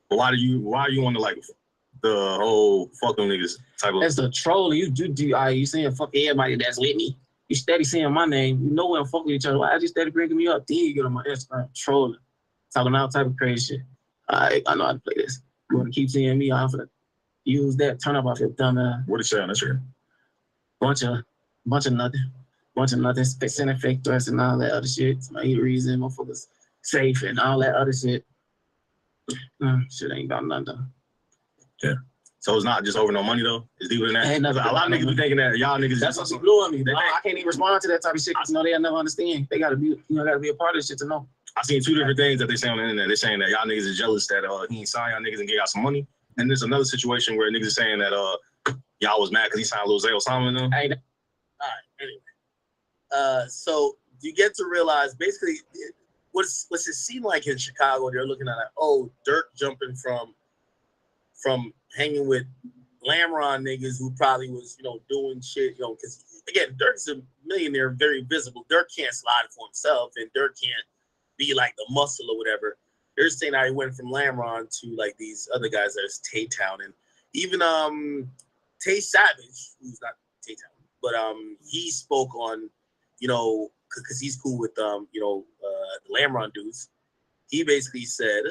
But why are you on the like the whole fuck them niggas type of? That's the trolling. You saying fuck everybody that's with me. You steady saying my name. You know we don't fuck with each other. Why you steady bringing me up? Then you get on my Instagram trolling, talking all type of crazy shit. I know how to play this. You want to keep seeing me? I'm gonna use that. Turn up off your dumb ass. What did you say on this shit? Bunch of nothing. Sending fake threats and all that other shit. Somebody reason motherfuckers safe and all that other shit. Shit ain't about nothing though. Yeah. So it's not just over no money though. It's deeper than that. Ain't nothing. A lot of niggas be thinking that y'all niggas. That's what's blew on me. I can't even respond to that type of shit because they'll never understand. They gotta be, gotta be a part of this shit to know. I seen two different things that they say on the internet. They're saying that y'all niggas is jealous that he ain't signed y'all niggas and get y'all some money. And there's another situation where niggas are saying that y'all was mad because he signed Lil Zay Osama and them. All right. Anyway, so you get to realize basically what's it seem like in Chicago? They're looking at Dirk jumping from hanging with Lamron niggas who probably was doing shit because again Dirk's a millionaire, very visible. Dirk can't slide for himself, and Dirk can't be like the muscle or whatever. They're saying how he went from Lamron to like these other guys that's Tay-Town, and even Tay Savage, who's not Tay-Town, but he spoke on because he's cool with the Lamron dudes. He basically said,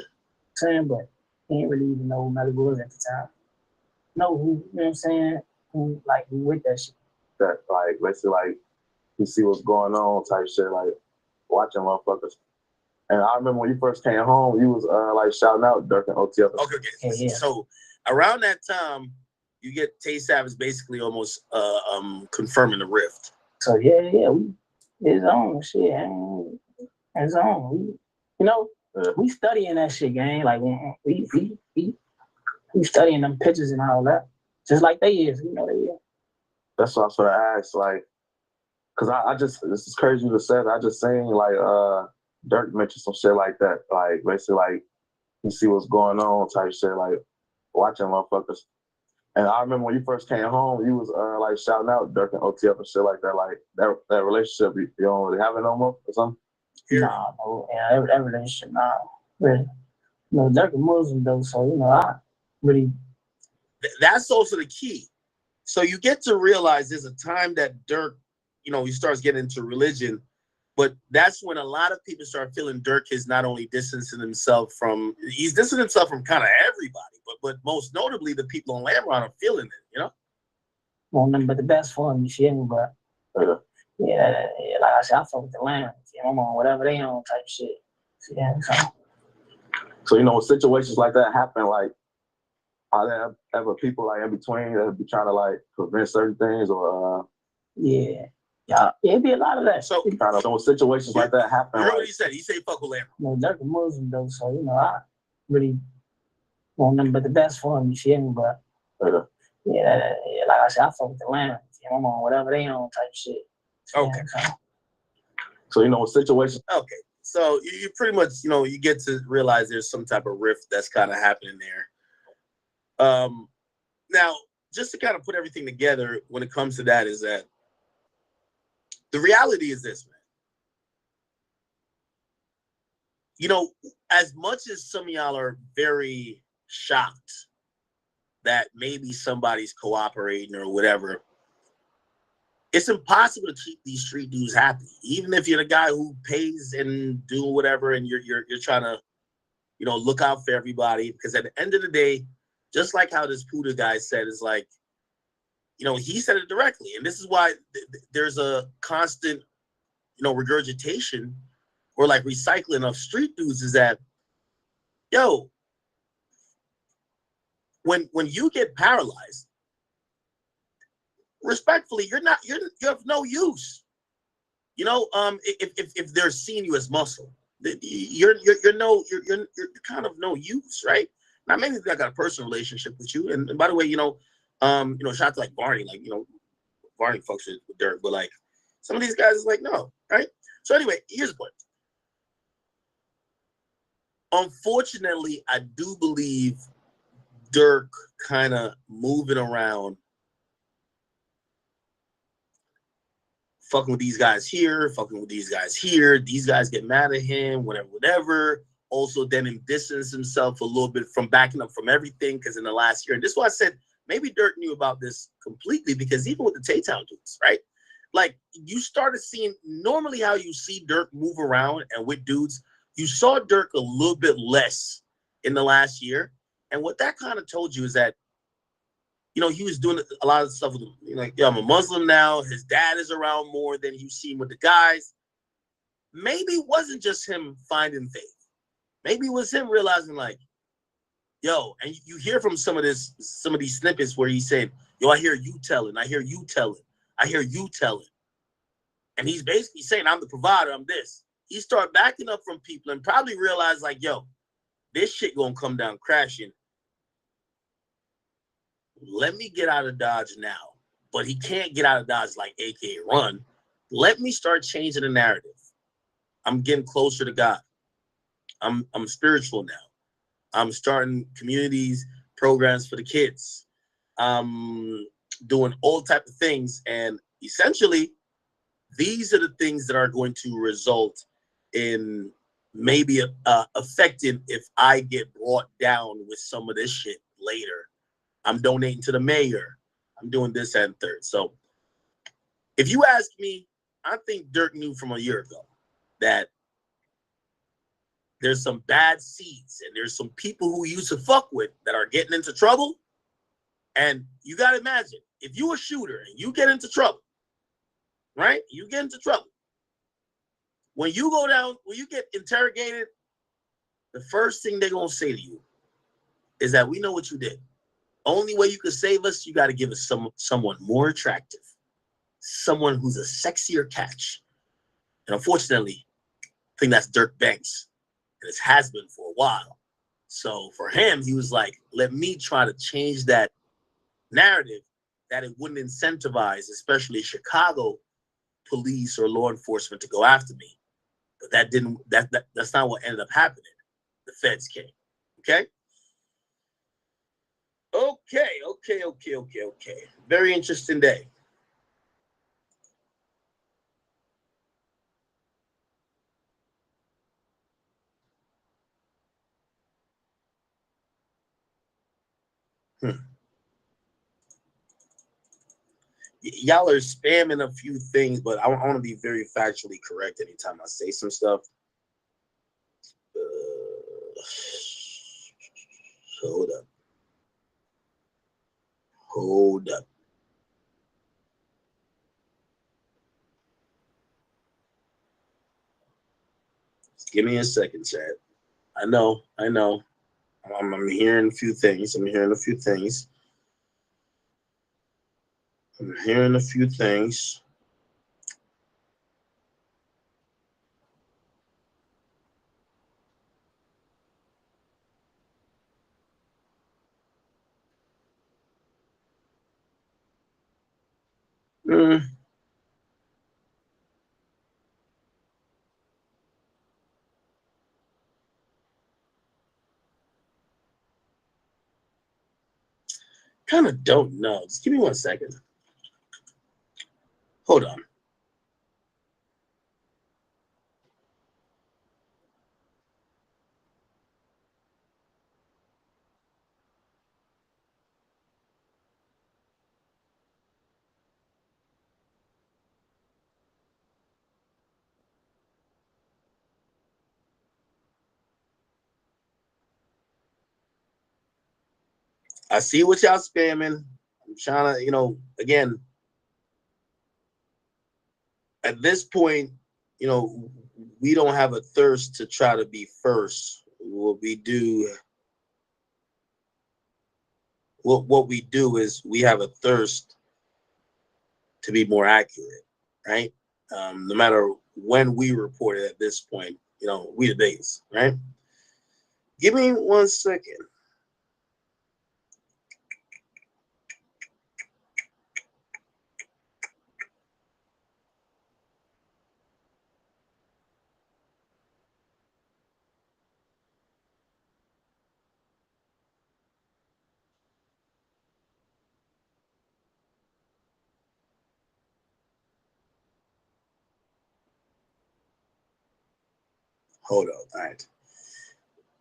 but he ain't really even know who Melly was at the time. Know who, you know what I'm saying? Who with that shit. That basically you see what's going on type shit, like watching motherfuckers. And I remember when you first came home, you was shouting out Dirk and OTF. Okay. Yeah. So around that time, you get Tay Savage basically almost confirming the rift. So yeah, his own shit, his own. We studying that shit, gang. Like we studying them pictures and all that, just like they is. They is. That's what I sort of asked, cause I just, this is crazy you just said. I just saying Dirk mentioned some shit like that, basically you see what's going on type shit, watching motherfuckers. And I remember when you first came home, you was shouting out Dirk and OTF and shit like that. That relationship, you don't really have it no more or something? Nah, that relationship, nah. Really. Dirk is Muslim though, so I really. That's also the key. So you get to realize there's a time that Dirk, he starts getting into religion, but that's when a lot of people start feeling Dirk is not only distancing himself from, he's distancing himself from kind of everybody, but most notably the people on Lamron are feeling it, Well, nothing but the best for him, you feel me? But yeah, like I said, I fuck with the Lamron. I'm on whatever they on type shit. Yeah, So when situations like that happen, are there ever people in between that be trying to prevent certain things or? Yeah, it'd be a lot of that. So when situations like that happen, you heard what he said? He said fuck with Lamron. Dirk is Muslim though, so I really, want nothing but the best for him. You feel me? But yeah, like I said, I fuck with the land. I'm on whatever they on type shit. Okay. So, you know, situation. Okay. So you pretty much, you know, you get to realize there's some type of rift that's kind of happening there. Now, just to kind of put everything together when it comes to that is that the reality is this, man. You know, as much as some of y'all are very shocked that maybe somebody's cooperating or whatever, it's impossible to keep these street dudes happy. Even if you're the guy who pays and do whatever, and you're trying to, you know, look out for everybody. Because at the end of the day, just like how this Puda guy said, is like, you know, he said it directly, and this is why there's a constant, you know, regurgitation or like recycling of street dudes. Is that, yo, when you get paralyzed, respectfully, you have no use. You know, if they're seeing you as muscle, you're kind of no use, right? Now maybe I got a personal relationship with you, and by the way, you know, shout out to like Barney, like, you know, Barney fucks with Dirk, but like some of these guys is like, no, right? So anyway, here's the point. Unfortunately, I do believe Dirk kind of moving around, fucking with these guys here, fucking with these guys here. These guys get mad at him, whatever. Also, then him distance himself a little bit from backing up from everything, because in the last year, and this is why I said maybe Dirk knew about this completely, because even with the Tay-Town dudes, right? Like, you started seeing normally how you see Dirk move around and with dudes, you saw Dirk a little bit less in the last year. And what that kind of told you is that, you know, he was doing a lot of stuff with him. You know, like, yeah, I'm a Muslim now. His dad is around more than you see him with the guys. Maybe it wasn't just him finding faith. Maybe it was him realizing, like, yo, and you hear from some of these snippets where he said, yo, I hear you telling, I hear you telling, I hear you telling. And he's basically saying, I'm the provider, I'm this. He started backing up from people and probably realized, like, yo, this shit gonna come down crashing. Let me get out of Dodge now. But he can't get out of Dodge like AKA run. Let me start changing the narrative. I'm getting closer to God. I'm spiritual now. I'm starting communities, programs for the kids. I'm doing all type of things. And essentially, these are the things that are going to result in maybe affecting if I get brought down with some of this shit later. I'm donating to the mayor. I'm doing this and third. So if you ask me, I think Dirk knew from a year ago that there's some bad seeds and there's some people who used to fuck with that are getting into trouble. And you got to imagine, if you're a shooter and you get into trouble, right? You get into trouble. When you go down, when you get interrogated, the first thing they're going to say to you is that we know what you did. Only way you can save us, you got to give us someone more attractive, someone who's a sexier catch. And unfortunately, I think that's Dirk Banks. And it has been for a while. So for him, he was like, let me try to change that narrative that it wouldn't incentivize, especially Chicago police or law enforcement to go after me. But that's not what ended up happening. The feds came. Okay? Okay. Very interesting day. Y'all are spamming a few things, but I want to be very factually correct anytime I say some stuff. Hold up. Give me a second, chat. I know. I'm hearing a few things. I'm hearing a few things. Kind of don't know. Just give me 1 second. Hold on. I see what y'all spamming. I'm trying to, again, at this point, we don't have a thirst to try to be first. What we do is we have a thirst to be more accurate, right? No matter when we report it at this point, we the days, right? Give me 1 second. Hold on. All right.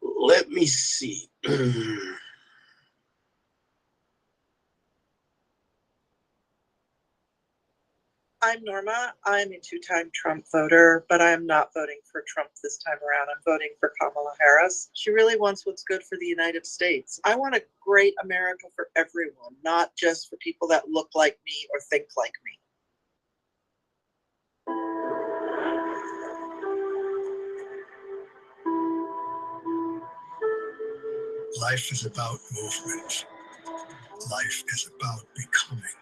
Let me see. I'm Norma. I'm a two-time Trump voter, but I'm not voting for Trump this time around. I'm voting for Kamala Harris. She really wants what's good for the United States. I want a great America for everyone, not just for people that look like me or think like me. Life is about movement. Life is about becoming,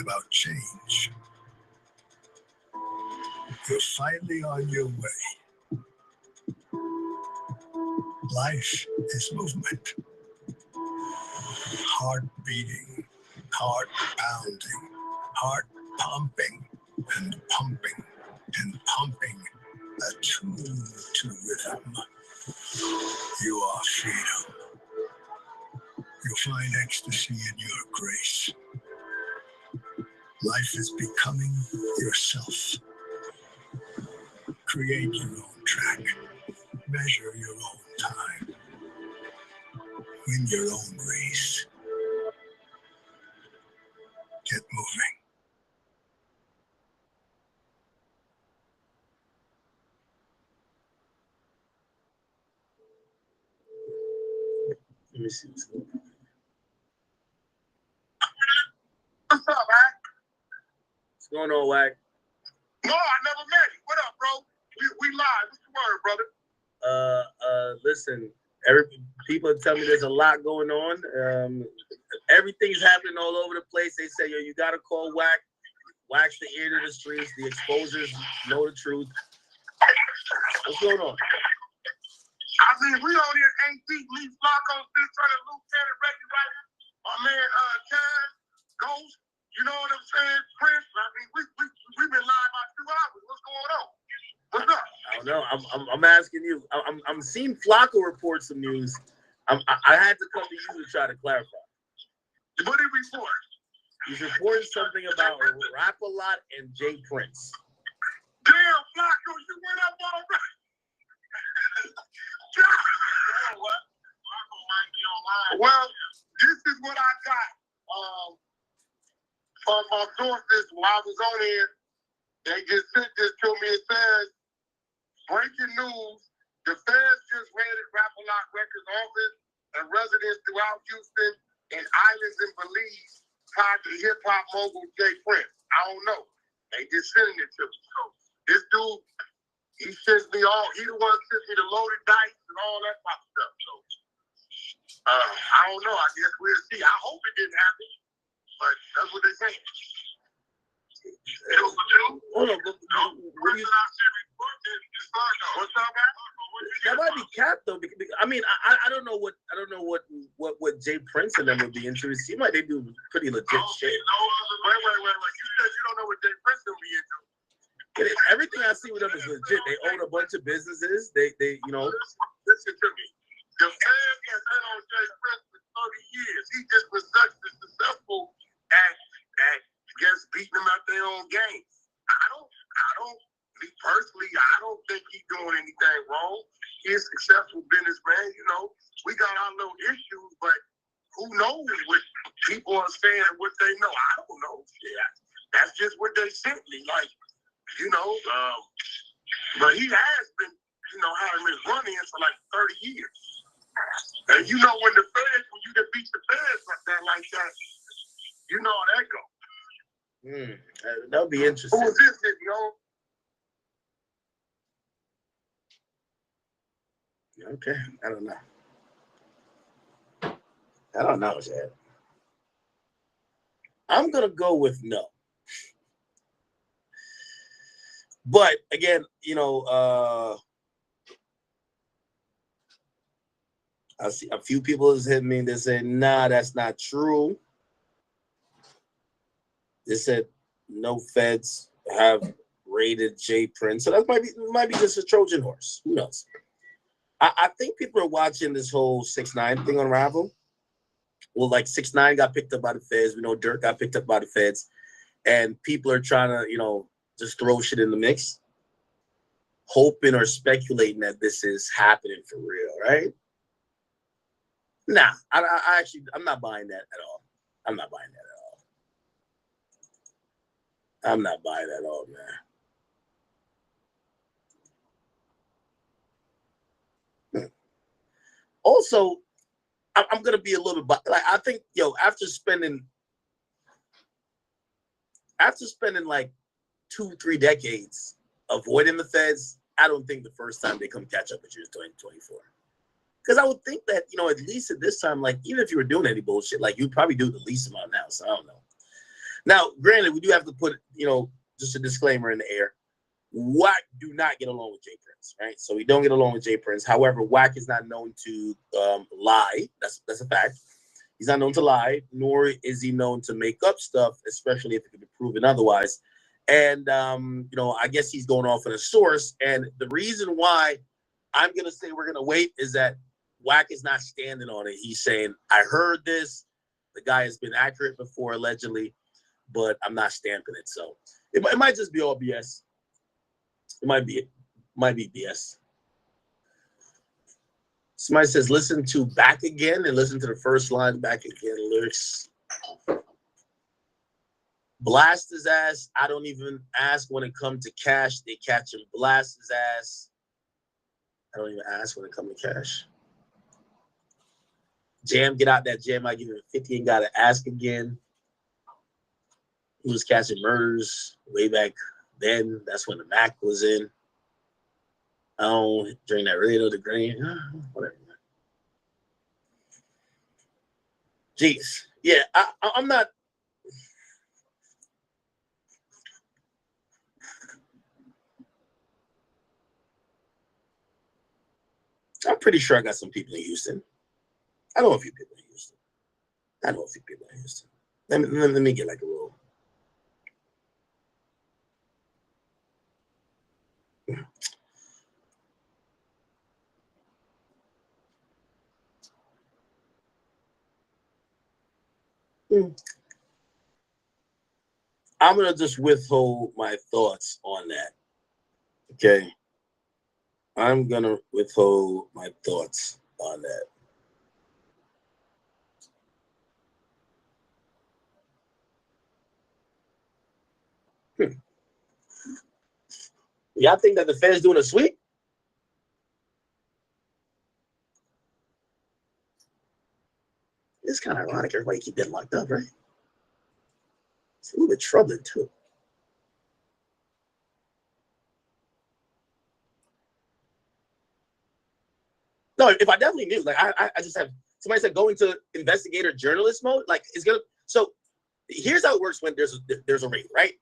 about change. You're finally on your way. Life is movement. Heart beating, heart pounding, heart pumping and pumping and pumping, attuned to rhythm. You are freedom. You'll find ecstasy in your grace. Life is becoming yourself. Create your own track. Measure your own time. Win your own race. Get moving. Let me see what's going on. What's up, man? What's going on, Wack? No, I never met you. What up, bro? We live. What's the word, brother? Listen, people tell me there's a lot going on. Everything's happening all over the place. They say, yo, you gotta call Wack. Wack's the ear to the streets. The exposures know the truth. What's going on? I mean, we on here ain't deep. Lee Flacco, 600 Lieutenant Reggie Wright. My man, Cash, Ghost. You know what I'm saying? Prince. I mean, we've been live about 2 hours. What's going on? What's up? I don't know. I'm asking you. I'm seeing Flacco report some news. I had to come to you to try to clarify. What did he report? He's reporting something about Rap-A-Lot and Jay Prince. Damn, Flacco, you went up all right. Well, this is what I got from my sources while I was on here. They just sent this to me. It says, breaking news, the feds just raided Rap-A-Lot Records office and residents throughout Houston and islands in Belize tied to hip-hop mogul Jay Prince. I don't know. They just sending it to me. So this dude, he sends me he the one sends me the loaded dice and all that type of stuff. So I don't know. I guess we'll see. I hope it didn't happen, but that's what they say. Hold on, what's up, man? That might be capped though. I mean, I don't know what Jay Prince and them would be into. It seems like they do pretty legit shit. Wait. You said you don't know what Jay Prince will be into. Everything I see with them is legit. They own a bunch of businesses. They you know. Listen to me. The fans has been on Jay Prince for 30 years. He just was successful at just beating them at their own games. Me personally, I don't think he's doing anything wrong. He's a successful businessman. You know, we got our little issues, but who knows what people are saying and what they know? I don't know. Yeah, that's just what they sent me. Like, you know, but he has been, you know, having his run-ins for like 30 years. And you know, when you can beat the feds like that, you know how that goes. That'll be interesting. Who is this, yo? Okay, I don't know, Chad. I'm gonna go with no. But again, you know, I see a few people has hit me. They say, nah, that's not true. They said no feds have raided Jay Prince. So that might be just a Trojan horse. Who knows? I think people are watching this whole 6ix9ine thing unravel. Well, like 6ix9ine got picked up by the feds. We know Dirk got picked up by the feds. And people are trying to, you know, just throw shit in the mix, hoping or speculating that this is happening for real, right? Nah, I'm not buying that at all. I'm not buying that at all, man. Also, I'm gonna be a little bit like I think, after spending like 2-3 decades avoiding the feds, I don't think the first time they come catch up with you is 2024. Because I would think that, you know, at least at this time, like, even if you were doing any bullshit, like, you'd probably do the least amount now. So I don't know. Now, granted, we do have to put, you know, just a disclaimer in the air. Wack do not get along with Jay Prince, right? So we don't get along with Jay Prince. However, Wack is not known to lie. That's a fact. He's not known to lie, nor is he known to make up stuff, especially if it can be proven otherwise. And, you know, I guess he's going off on a source. And the reason why I'm going to say we're going to wait is that Wack is not standing on it. He's saying, I heard this. The guy has been accurate before, allegedly, but I'm not stamping it. So it might just be all BS. It might be BS. Somebody says, listen to Back Again and listen to the first line, Back Again lyrics. Blast his ass. I don't even ask when it comes to cash. They catch him. Blast his ass. I don't even ask when it comes to cash. Jam, get out that jam. I give him 50 and got to ask again. He was catching murders way back then. That's when the Mac was in. During that Radio the Green. Whatever. Jeez. Yeah, I'm not. I'm pretty sure I got some people in Houston. I know a few people in Houston. Let me get like a roll. I'm going to just withhold my thoughts on that. Okay? I'm going to withhold my thoughts on that. Y'all think that the Fed's doing a sweep? It's kind of ironic. Everybody keep getting locked up, right? It's a little bit troubling, too. No, if I definitely knew, like, I just have, somebody said go into investigator journalist mode, like, it's gonna, so here's how it works when there's a raid, right?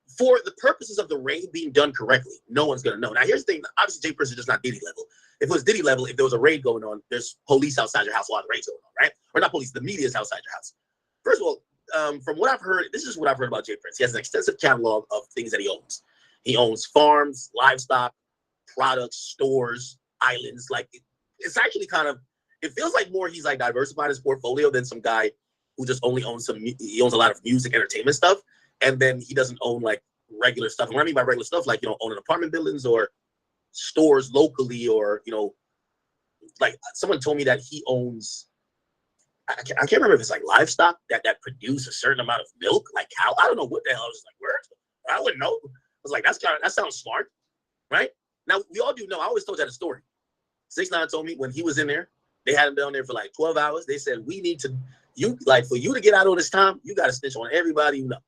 for the purposes of the raid being done correctly, no one's gonna know. Now, here's the thing: obviously, Jay Prince is just not Diddy level. If it was Diddy level, if there was a raid going on, there's police outside your house while the raid's going on, right? Or not police, the media is outside your house. First of all, from what I've heard, this is what I've heard about Jay Prince. He has an extensive catalog of things that he owns. He owns farms, livestock, products, stores, islands. Like, it's actually kind of, it feels like more he's like diversified his portfolio than some guy who just only owns he owns a lot of music, entertainment stuff, and then he doesn't own like regular stuff. And what I mean by regular stuff, like, owning apartment buildings or stores locally, or, like someone told me that he owns, I can't remember if it's like livestock that produce a certain amount of milk, like cow. I don't know what the hell. I was just like, where? I wouldn't know. I was like, that sounds smart, right? Now, we all do know, I always told that a story. 6ix9ine told me when he was in there, they had him down there for like 12 hours. They said, we need to, for you to get out all this time, you got to snitch on everybody you know.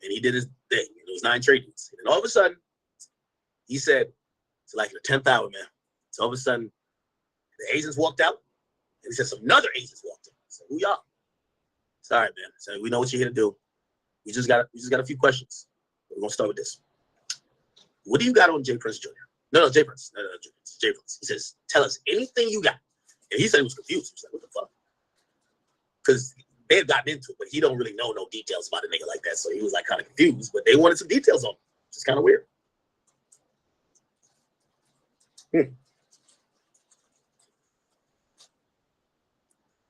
And he did his thing. It was 9 tradings. And then all of a sudden, he said, it's like the 10th hour, man. So all of a sudden, the agents walked out. And he said some other agents walked in. I said, who y'all? Sorry, man. So we know what you're here to do. We just got a few questions. We're gonna start with this. What do you got on Jay Prince Jr.? No, Jay Prince. No, Jay Prince. He says, tell us anything you got. And he said he was confused. He was like, what the fuck? Because they had gotten into it, but he don't really know no details about a nigga like that. So he was like kind of confused, but they wanted some details on him. It's kind of weird.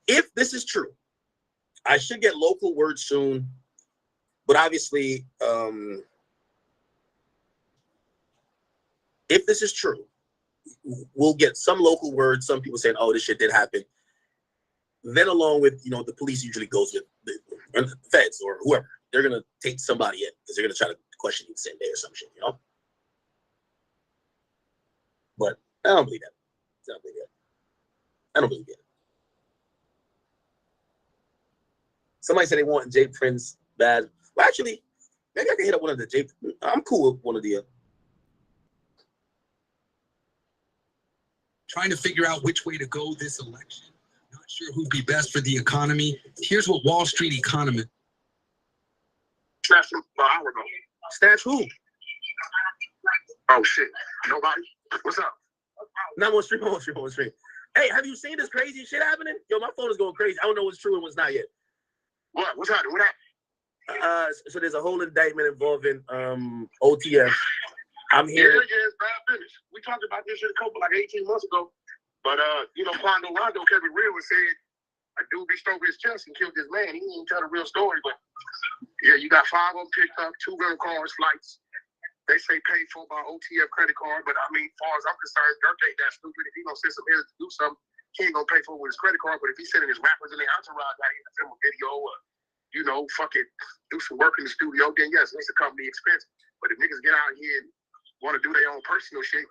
If this is true, I should get local word soon, but obviously, if this is true, we'll get some local word, some people saying, oh, this shit did happen. Then along with, the police usually goes with the feds or whoever. They're going to take somebody in because they're going to try to question you the same day or some shit, But I don't believe that. I don't believe it. Somebody said they want Jay Prince bad. Well, actually, maybe I can hit up one of the Jay. I'm cool with one of the. Trying to figure out which way to go this election. Not sure who'd be best for the economy. Here's what Wall Street economist. Snatch him an hour ago. Snatch who? Oh shit! Nobody. What's up? Not on stream. Hey, have you seen this crazy shit happening? Yo, my phone is going crazy. I don't know what's true and what's not yet. What? What's happening? What happened? So there's a whole indictment involving OTF. I'm here. Yeah, it's bad business. We talked about this shit like 18 months ago. But Quando Rondo kept it real and said a dude reached over his chest and killed this man. He didn't tell the real story, but yeah, you got 5 of them picked up, 2 rental cars, flights. They say paid for by OTF credit card, but I mean, as far as I'm concerned, Dirk ain't that stupid. If he gonna send some here to do something, he ain't gonna pay for it with his credit card. But if he's sending his rappers and their entourage out here to film a video or do some work in the studio, then yes, it's a company expense. But if niggas get out here and want to do their own personal shit,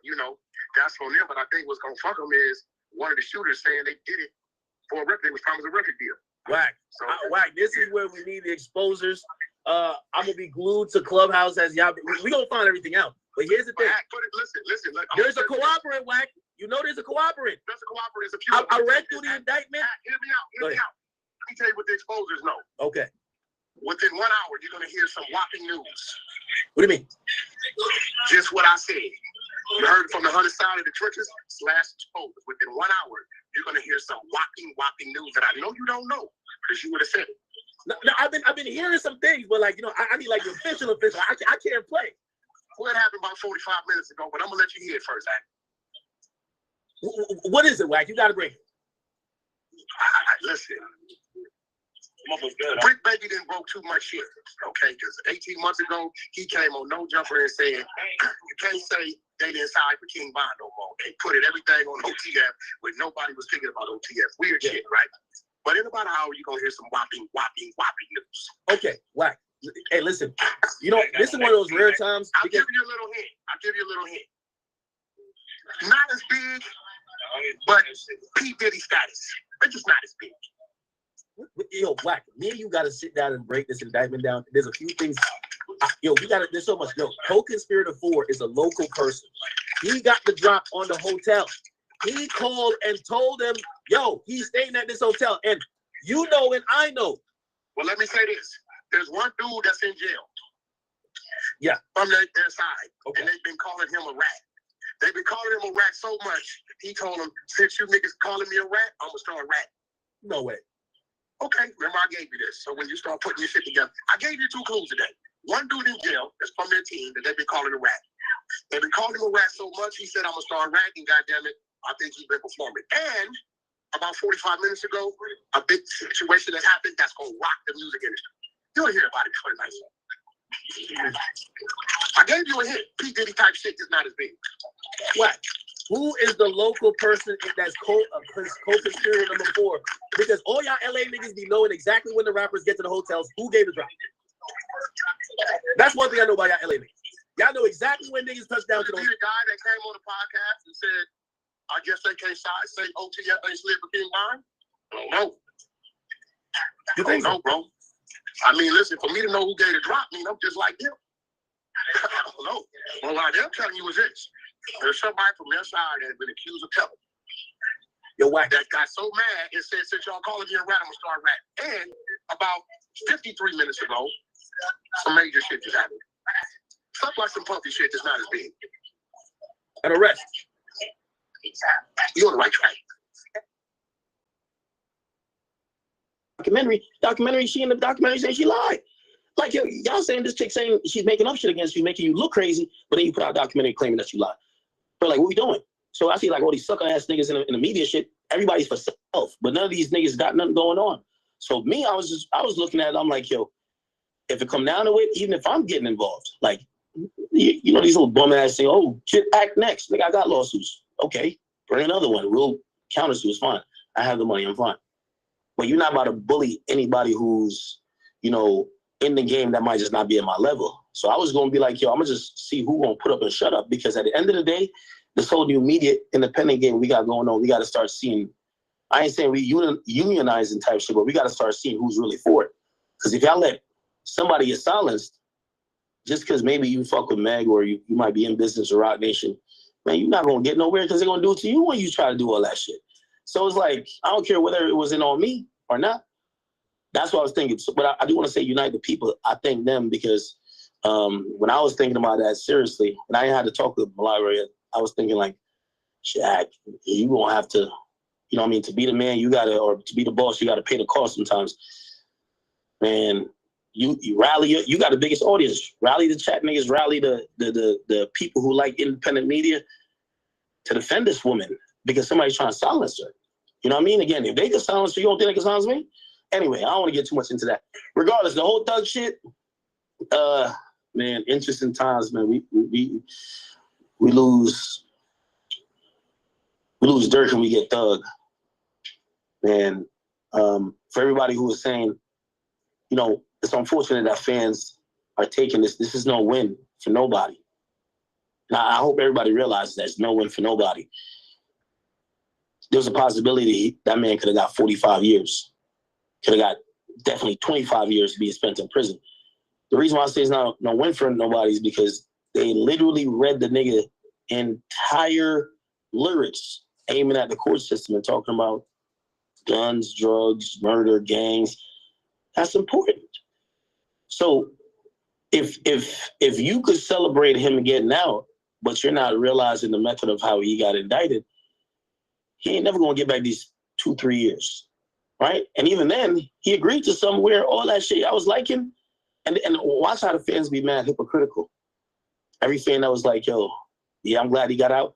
that's on them. But I think what's gonna fuck them is one of the shooters saying they did it for a record. They was promised a record deal. Whack. So, Whack. This is where we need the exposers. I'm gonna be glued to Clubhouse as y'all. We gonna find everything out. But here's the thing. Listen. There's a cooperant, Whack. There's a cooperant. There's a cooperant. I read through the indictment. Hear me out. Let me tell you what the exposers know. Okay. Within 1 hour, you're gonna hear some whopping news. What do you mean? Just what I said. You heard it from the other side of the trenches / exposers. Within 1 hour, you're gonna hear some whopping news that I know you don't know because you would have said it. No, I've been hearing some things, but I need like the official. I can't play. Well, it happened about 45 minutes ago, but I'm gonna let you hear it first, Zach. What is it, Wack? You gotta break it. Listen. Brick Baby didn't broke too much shit, okay? Because 18 months ago, he came on No Jumper and said, you can't say they didn't sign for King Von no more. They put everything on OTF when nobody was thinking about OTF. Weird shit, right? But in about an hour, you're going to hear some whopping news. Okay, Wack. Hey, listen. This is one of those rare times. I'll give you a little hint. Not as big, but P. Diddy status. But just not as big. Yo, Wack, me and you got to sit down and break this indictment down. There's a few things. There's so much. Co-conspirator 4 is a local person. He got the drop on the hotel. He called and told them, yo, he's staying at this hotel. And you know and I know. Well, let me say this. There's one dude that's in jail. Yeah. From their side. Okay. And they've been calling him a rat. They've been calling him a rat so much, he told them, since you niggas calling me a rat, I'm going to start ratting. No way. Okay, remember I gave you this. So when you start putting your shit together, I gave you 2 clues today. One dude in jail that's from their team that they've been calling a rat. They've been calling him a rat so much, he said, I'm going to start ratting, goddammit. I think he's been performing. And about 45 minutes ago, a big situation that happened that's going to rock the music industry. You'll hear about it before the night's over. I gave you a hint. P. Diddy type shit is not as big. What? Who is the local person that's co-conspirator number 4? Because all y'all LA niggas be knowing exactly when the rappers get to the hotels, who gave the drop. That's one thing I know about y'all LA niggas. Y'all know exactly when niggas touch down to the guy that came on the podcast and said, I guess they can't say OTF ain't slid for King Bond? I don't know. You think so? Bro. I mean, listen, for me to know who gave the drop, I mean, I'm just like them. I don't know. Well, what I'm telling you is this. There's somebody from their side that has been accused of telling. Yo, whack. That got so mad and said, since y'all calling me a rat, I'm going to start ratting. And about 53 minutes ago, some major shit just happened. Something like some puffy shit that's not as big. An arrest. You're on the right track. Documentary, she in the documentary saying she lied. Like, yo, y'all saying this chick saying she's making up shit against you, making you look crazy, but then you put out a documentary claiming that you lied. But like, what we doing? So I see like all these sucker ass niggas in the media shit, everybody's for self, but none of these niggas got nothing going on. So me, I was looking at it, I'm like, yo, if it come down to it, even if I'm getting involved, like, you know, these little bum ass saying, oh, shit, act next. Like, I got lawsuits. Okay, bring another one. We'll countersue, it's fine. I have the money, I'm fine. But you're not about to bully anybody who's, you know, in the game that might just not be at my level. So I was going to be like, yo, I'm going to just see who going to put up and shut up. Because at the end of the day, this whole new media independent game we got going on, we got to start seeing, I ain't saying we unionizing type shit, but we got to start seeing who's really for it. Because if y'all let somebody get silenced, just because maybe you fuck with Meg or you might be in business or Rock Nation, man, you're not going to get nowhere because they're going to do it to you when you try to do all that shit. So it's like, I don't care whether it was in on me or not. That's what I was thinking. So, but I do want to say unite the people. I thank them because when I was thinking about that seriously, and I had to talk with Malaya, I was thinking like, Shaq, you won't have to, you know what I mean? To be the man, you got to, or to be the boss, you got to pay the cost sometimes. Man, you rally, you got the biggest audience. Rally the chat niggas, rally the people who like independent media to defend this woman because somebody's trying to silence her. You know what I mean? Again, if they can silence her, you don't think they can silence me? Anyway, I don't want to get too much into that. Regardless, the whole thug shit, man, interesting times, man. We lose Dirk and we get Thug. Man, for everybody who was saying, you know, it's unfortunate that fans are taking this. This is no win for nobody. Now, I hope everybody realizes that it's no win for nobody. There's a possibility that man could have got 45 years. Could have got definitely 25 years to be spent in prison. The reason why I say it's not no win for nobody is because they literally read the nigga entire lyrics aiming at the court system and talking about guns, drugs, murder, gangs. That's important. So if you could celebrate him getting out, but you're not realizing the method of how he got indicted, he ain't never gonna get back these 2-3 years. Right? And even then, he agreed to somewhere, all that shit I was liking. And watch how the fans be mad hypocritical. Every fan that was like, yo, yeah, I'm glad he got out.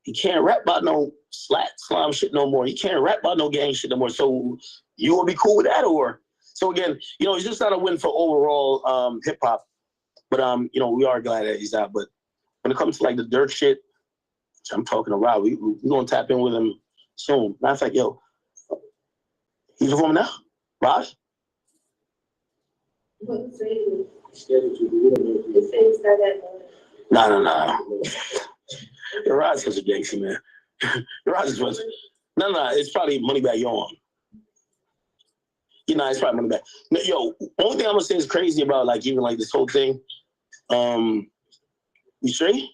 He can't rap about no slime shit no more. He can't rap about no gang shit no more. So you will be cool with that or? So again, you know, it's just not a win for overall hip hop. But you know, we are glad that he's out. But when it comes to like the Dirk shit, which I'm talking to Rob, we're gonna tap in with him soon. Matter of fact, yo, he's performing now? Raj? No. Raj is such a gangster, man. Raj is what? No, it's probably Moneybagg Yo. You know, it's probably Moneybagg. No, yo, only thing I'm gonna say is crazy about like even like this whole thing. You straight?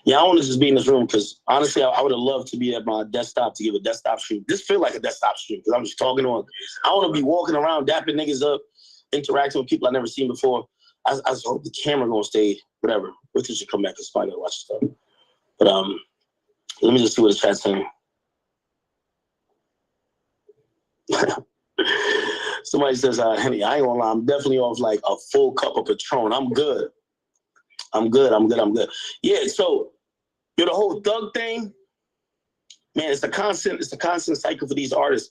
Yeah, I want to just be in this room because honestly, I would have loved to be at my desktop to give a desktop stream. This feel like a desktop stream because I'm just talking on. I want to be walking around, dapping niggas up, interacting with people I've never seen before. I just hope the camera gonna stay, whatever. Richard should come back because I gotta watch stuff. But let me just see what the chat's saying. Somebody says, Henny, I ain't gonna lie, I'm definitely off like a full cup of Patron. I'm good. Yeah, so the whole thug thing, man, it's a constant cycle for these artists.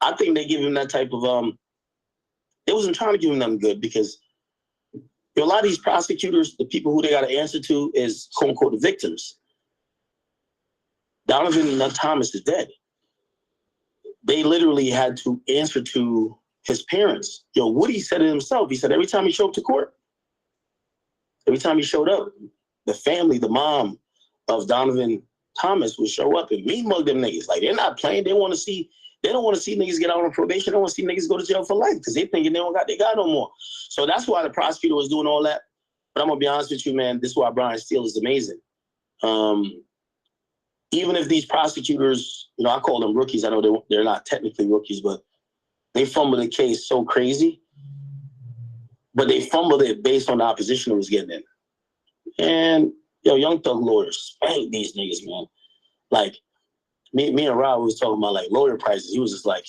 I think they give him that type of they wasn't trying to give him nothing good because a lot of these prosecutors, the people who they gotta answer to is quote unquote the victims. Donovan Thomas is dead. They literally had to answer to his parents. Woody said it himself. He said every time he showed up to court, every time he showed up, the family, the mom of Donovan Thomas would show up and mean mug them niggas. Like, they're not playing. They don't want to see niggas get out on probation. They don't want to see niggas go to jail for life because they thinking they don't got their guy no more. So that's why the prosecutor was doing all that. But I'm gonna be honest with you, man, this is why Brian Steele is amazing. Even if these prosecutors, I call them rookies. I know they're not technically rookies, but they fumbled the case so crazy. But they fumbled it based on the opposition that was getting in. And Young Thug lawyers spanked these niggas, man. Like me and Rob was talking about like lawyer prices. He was just like,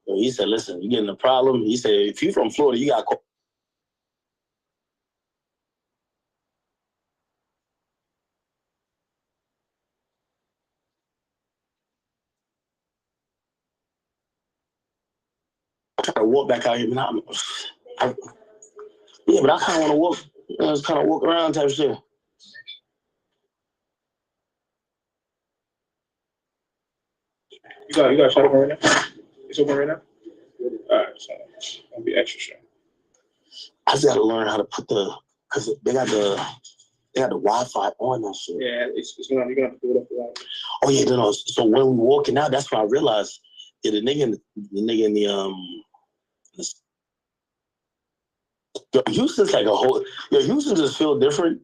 he said, listen, you getting a problem? He said, if you from Florida, you got to try to walk back out here, but I kind of want to walk. Just kind of walk around type shit. You got a shot open right now? It's open right now? All right, so I'll be extra sure. I just gotta learn how to put because they got the Wi-Fi on that shit. Yeah, you're gonna have to do it up the Oh yeah, no. So when we walking out, that's when I realized the nigga in the Houston's like a whole. Houston just feel different,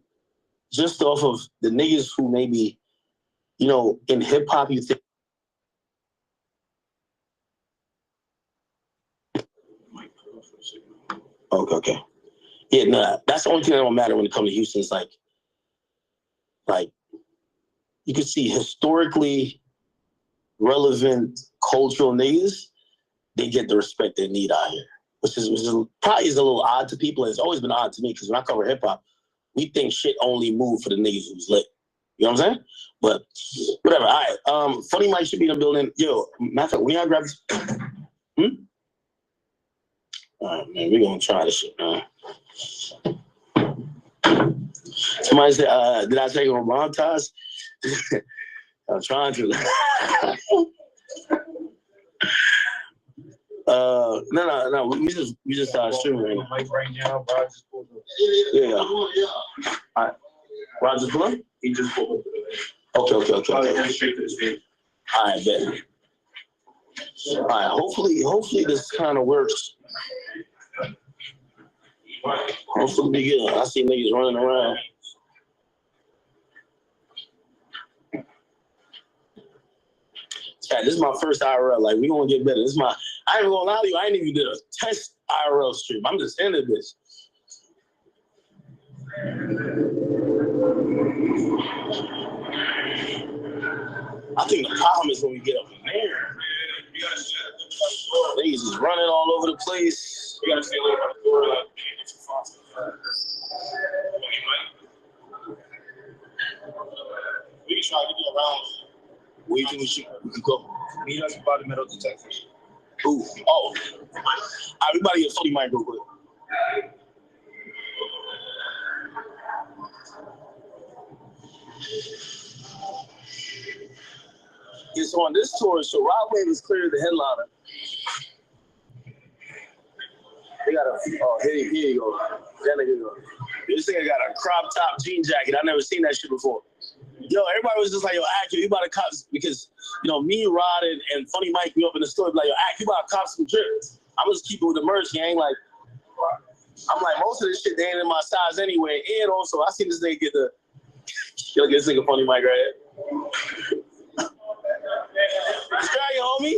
just off of the niggas who maybe, in hip hop you think. Okay. Yeah, nah, that's the only thing that don't matter when it comes to Houston. It's like you can see historically relevant cultural niggas, they get the respect they need out here, which is probably is a little odd to people. It's always been odd to me because when I cover hip hop, we think shit only move for the niggas who's lit. You know what I'm saying? But whatever. All right. Funny Mike should be in the building. Yo, matter of fact, when y'all grab this. All right, man, we're gonna try this shit, man. Somebody said, did I take a montage? I'm trying to. No. We just started streaming right now. right now, Yeah. All right. Roger pull? He just pulled up. Okay. Straight to the stage. All right, bet. All right. Hopefully this kind of works. Hopefully be good. I see niggas running around. Chat, this is my first IRL. Like, we gonna get better. I ain't even gonna lie to you. I ain't even did a test IRL stream. I'm just into this. I think the problem is when we get up in there. Niggas is running all over the place. We gotta stay away from the door. We can try to get around. Where you think we can go? Meet us by the middle of the Texas. Ooh. Oh. Everybody get Funny Mike real quick. Yeah, so on this tour, so Rod Wave is clearly the headliner. They got here you go. That nigga go. This nigga got a crop top jean jacket. I never seen that shit before. Yo, everybody was just like, yo, Ack, you about to cop, because, me, Rod, and Funny Mike, we up in the store, be like, yo, Ack, you about to cop some drip. I'm just keep it with the merch gang. Like, I'm like, most of this shit, they ain't in my size anyway. And also, I seen this nigga get this nigga Funny Mike right here. Try you, homie.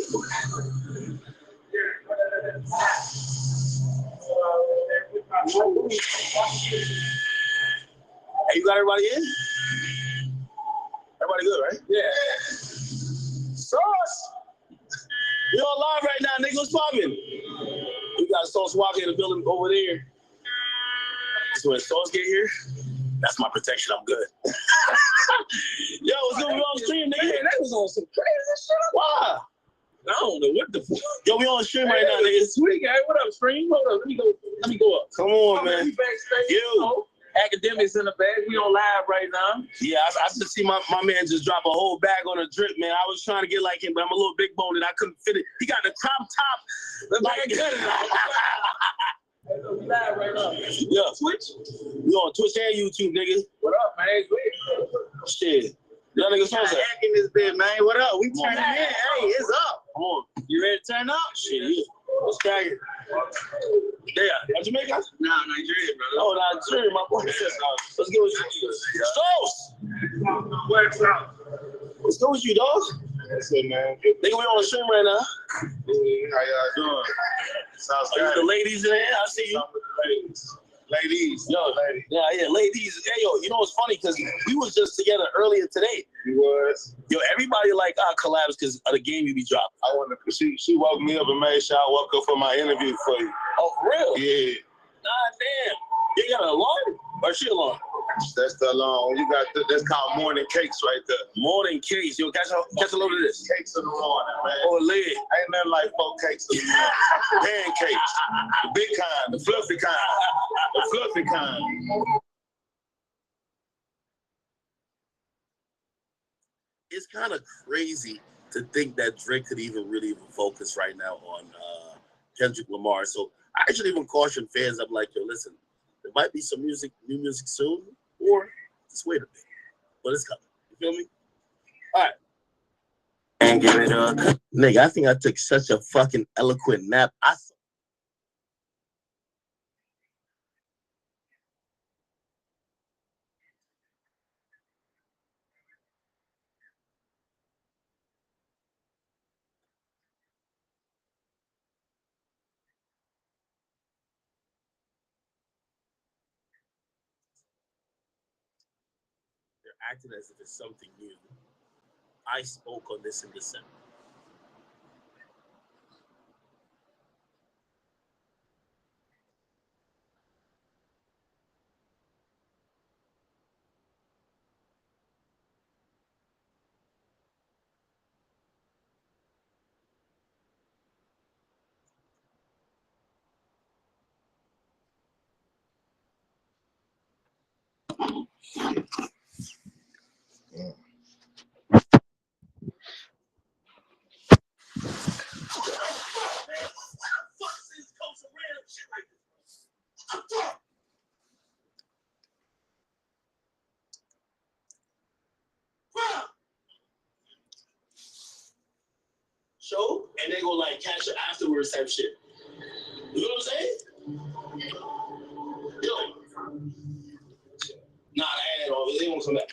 Hey, you got everybody in? Everybody good, right? Yeah. Sauce! We on live right now, nigga. What's poppin'? We got Sauce Walker in the building over there. So when Sauce get here, that's my protection. I'm good. Yo, what's going on stream, nigga? Man, that was on some crazy shit. Why? I don't know what the fuck. Yo, we on stream right now, nigga. Sweet guy, what up, stream? Hold up, let me go up. Come on, man. Backstage, You. Academics in the bag. We on live right now. Yeah, I just see my man just drop a whole bag on a drip, man. I was trying to get like him, but I'm a little big boned and I couldn't fit it. He got the crop top. Like, We live right now. Yeah. Twitch? We on Twitch and YouTube, nigga. What up, man? Shit. Y'all niggas Got in this bit, man. What up? We turning in. Hey, it's up. Come on. You ready to turn up? Shit, yeah. Let's tag it. Yeah. Are Jamaica? Nah, Nigeria, brother. Oh, Nigeria, my boy. Let's go with you. Sauce! Let's go with you, dog. That's it, man. Nigga, we on the stream right now. How y'all doing? Sounds good. The ladies in there, I see you. Ladies. Yo, yeah, ladies. Hey, yo, you know what's funny? Because we was just together earlier today. You was? Yo, everybody like our collabs because of the game you be dropping. I wanted to, she woke me up and made sure I woke up for my interview for you. Oh, for real? Yeah. Nah, damn. You got an alarm? Or she alarm? That's the alarm. You got that's called morning cakes right there. Morning cakes. Yo, catch a load of this. Cakes in the morning, man. Oh, lid. Ain't nothing like 4 cakes in the morning. Pancakes. The big kind, the fluffy kind. The fluffy kind. It's kind of crazy to think that Drake could even focus right now on Kendrick Lamar. So I actually even caution fans. I'm like, yo, listen, there might be some new music soon, or just wait a bit. But it's coming. You feel me? All right. And give it up. Nigga, I think I took such a fucking eloquent nap. They're acting as if it's something new. I spoke on this in December. Show, and they go like catch it afterwards type shit. You know what I'm saying? Yo. Nah, I ain't all. They won't come back.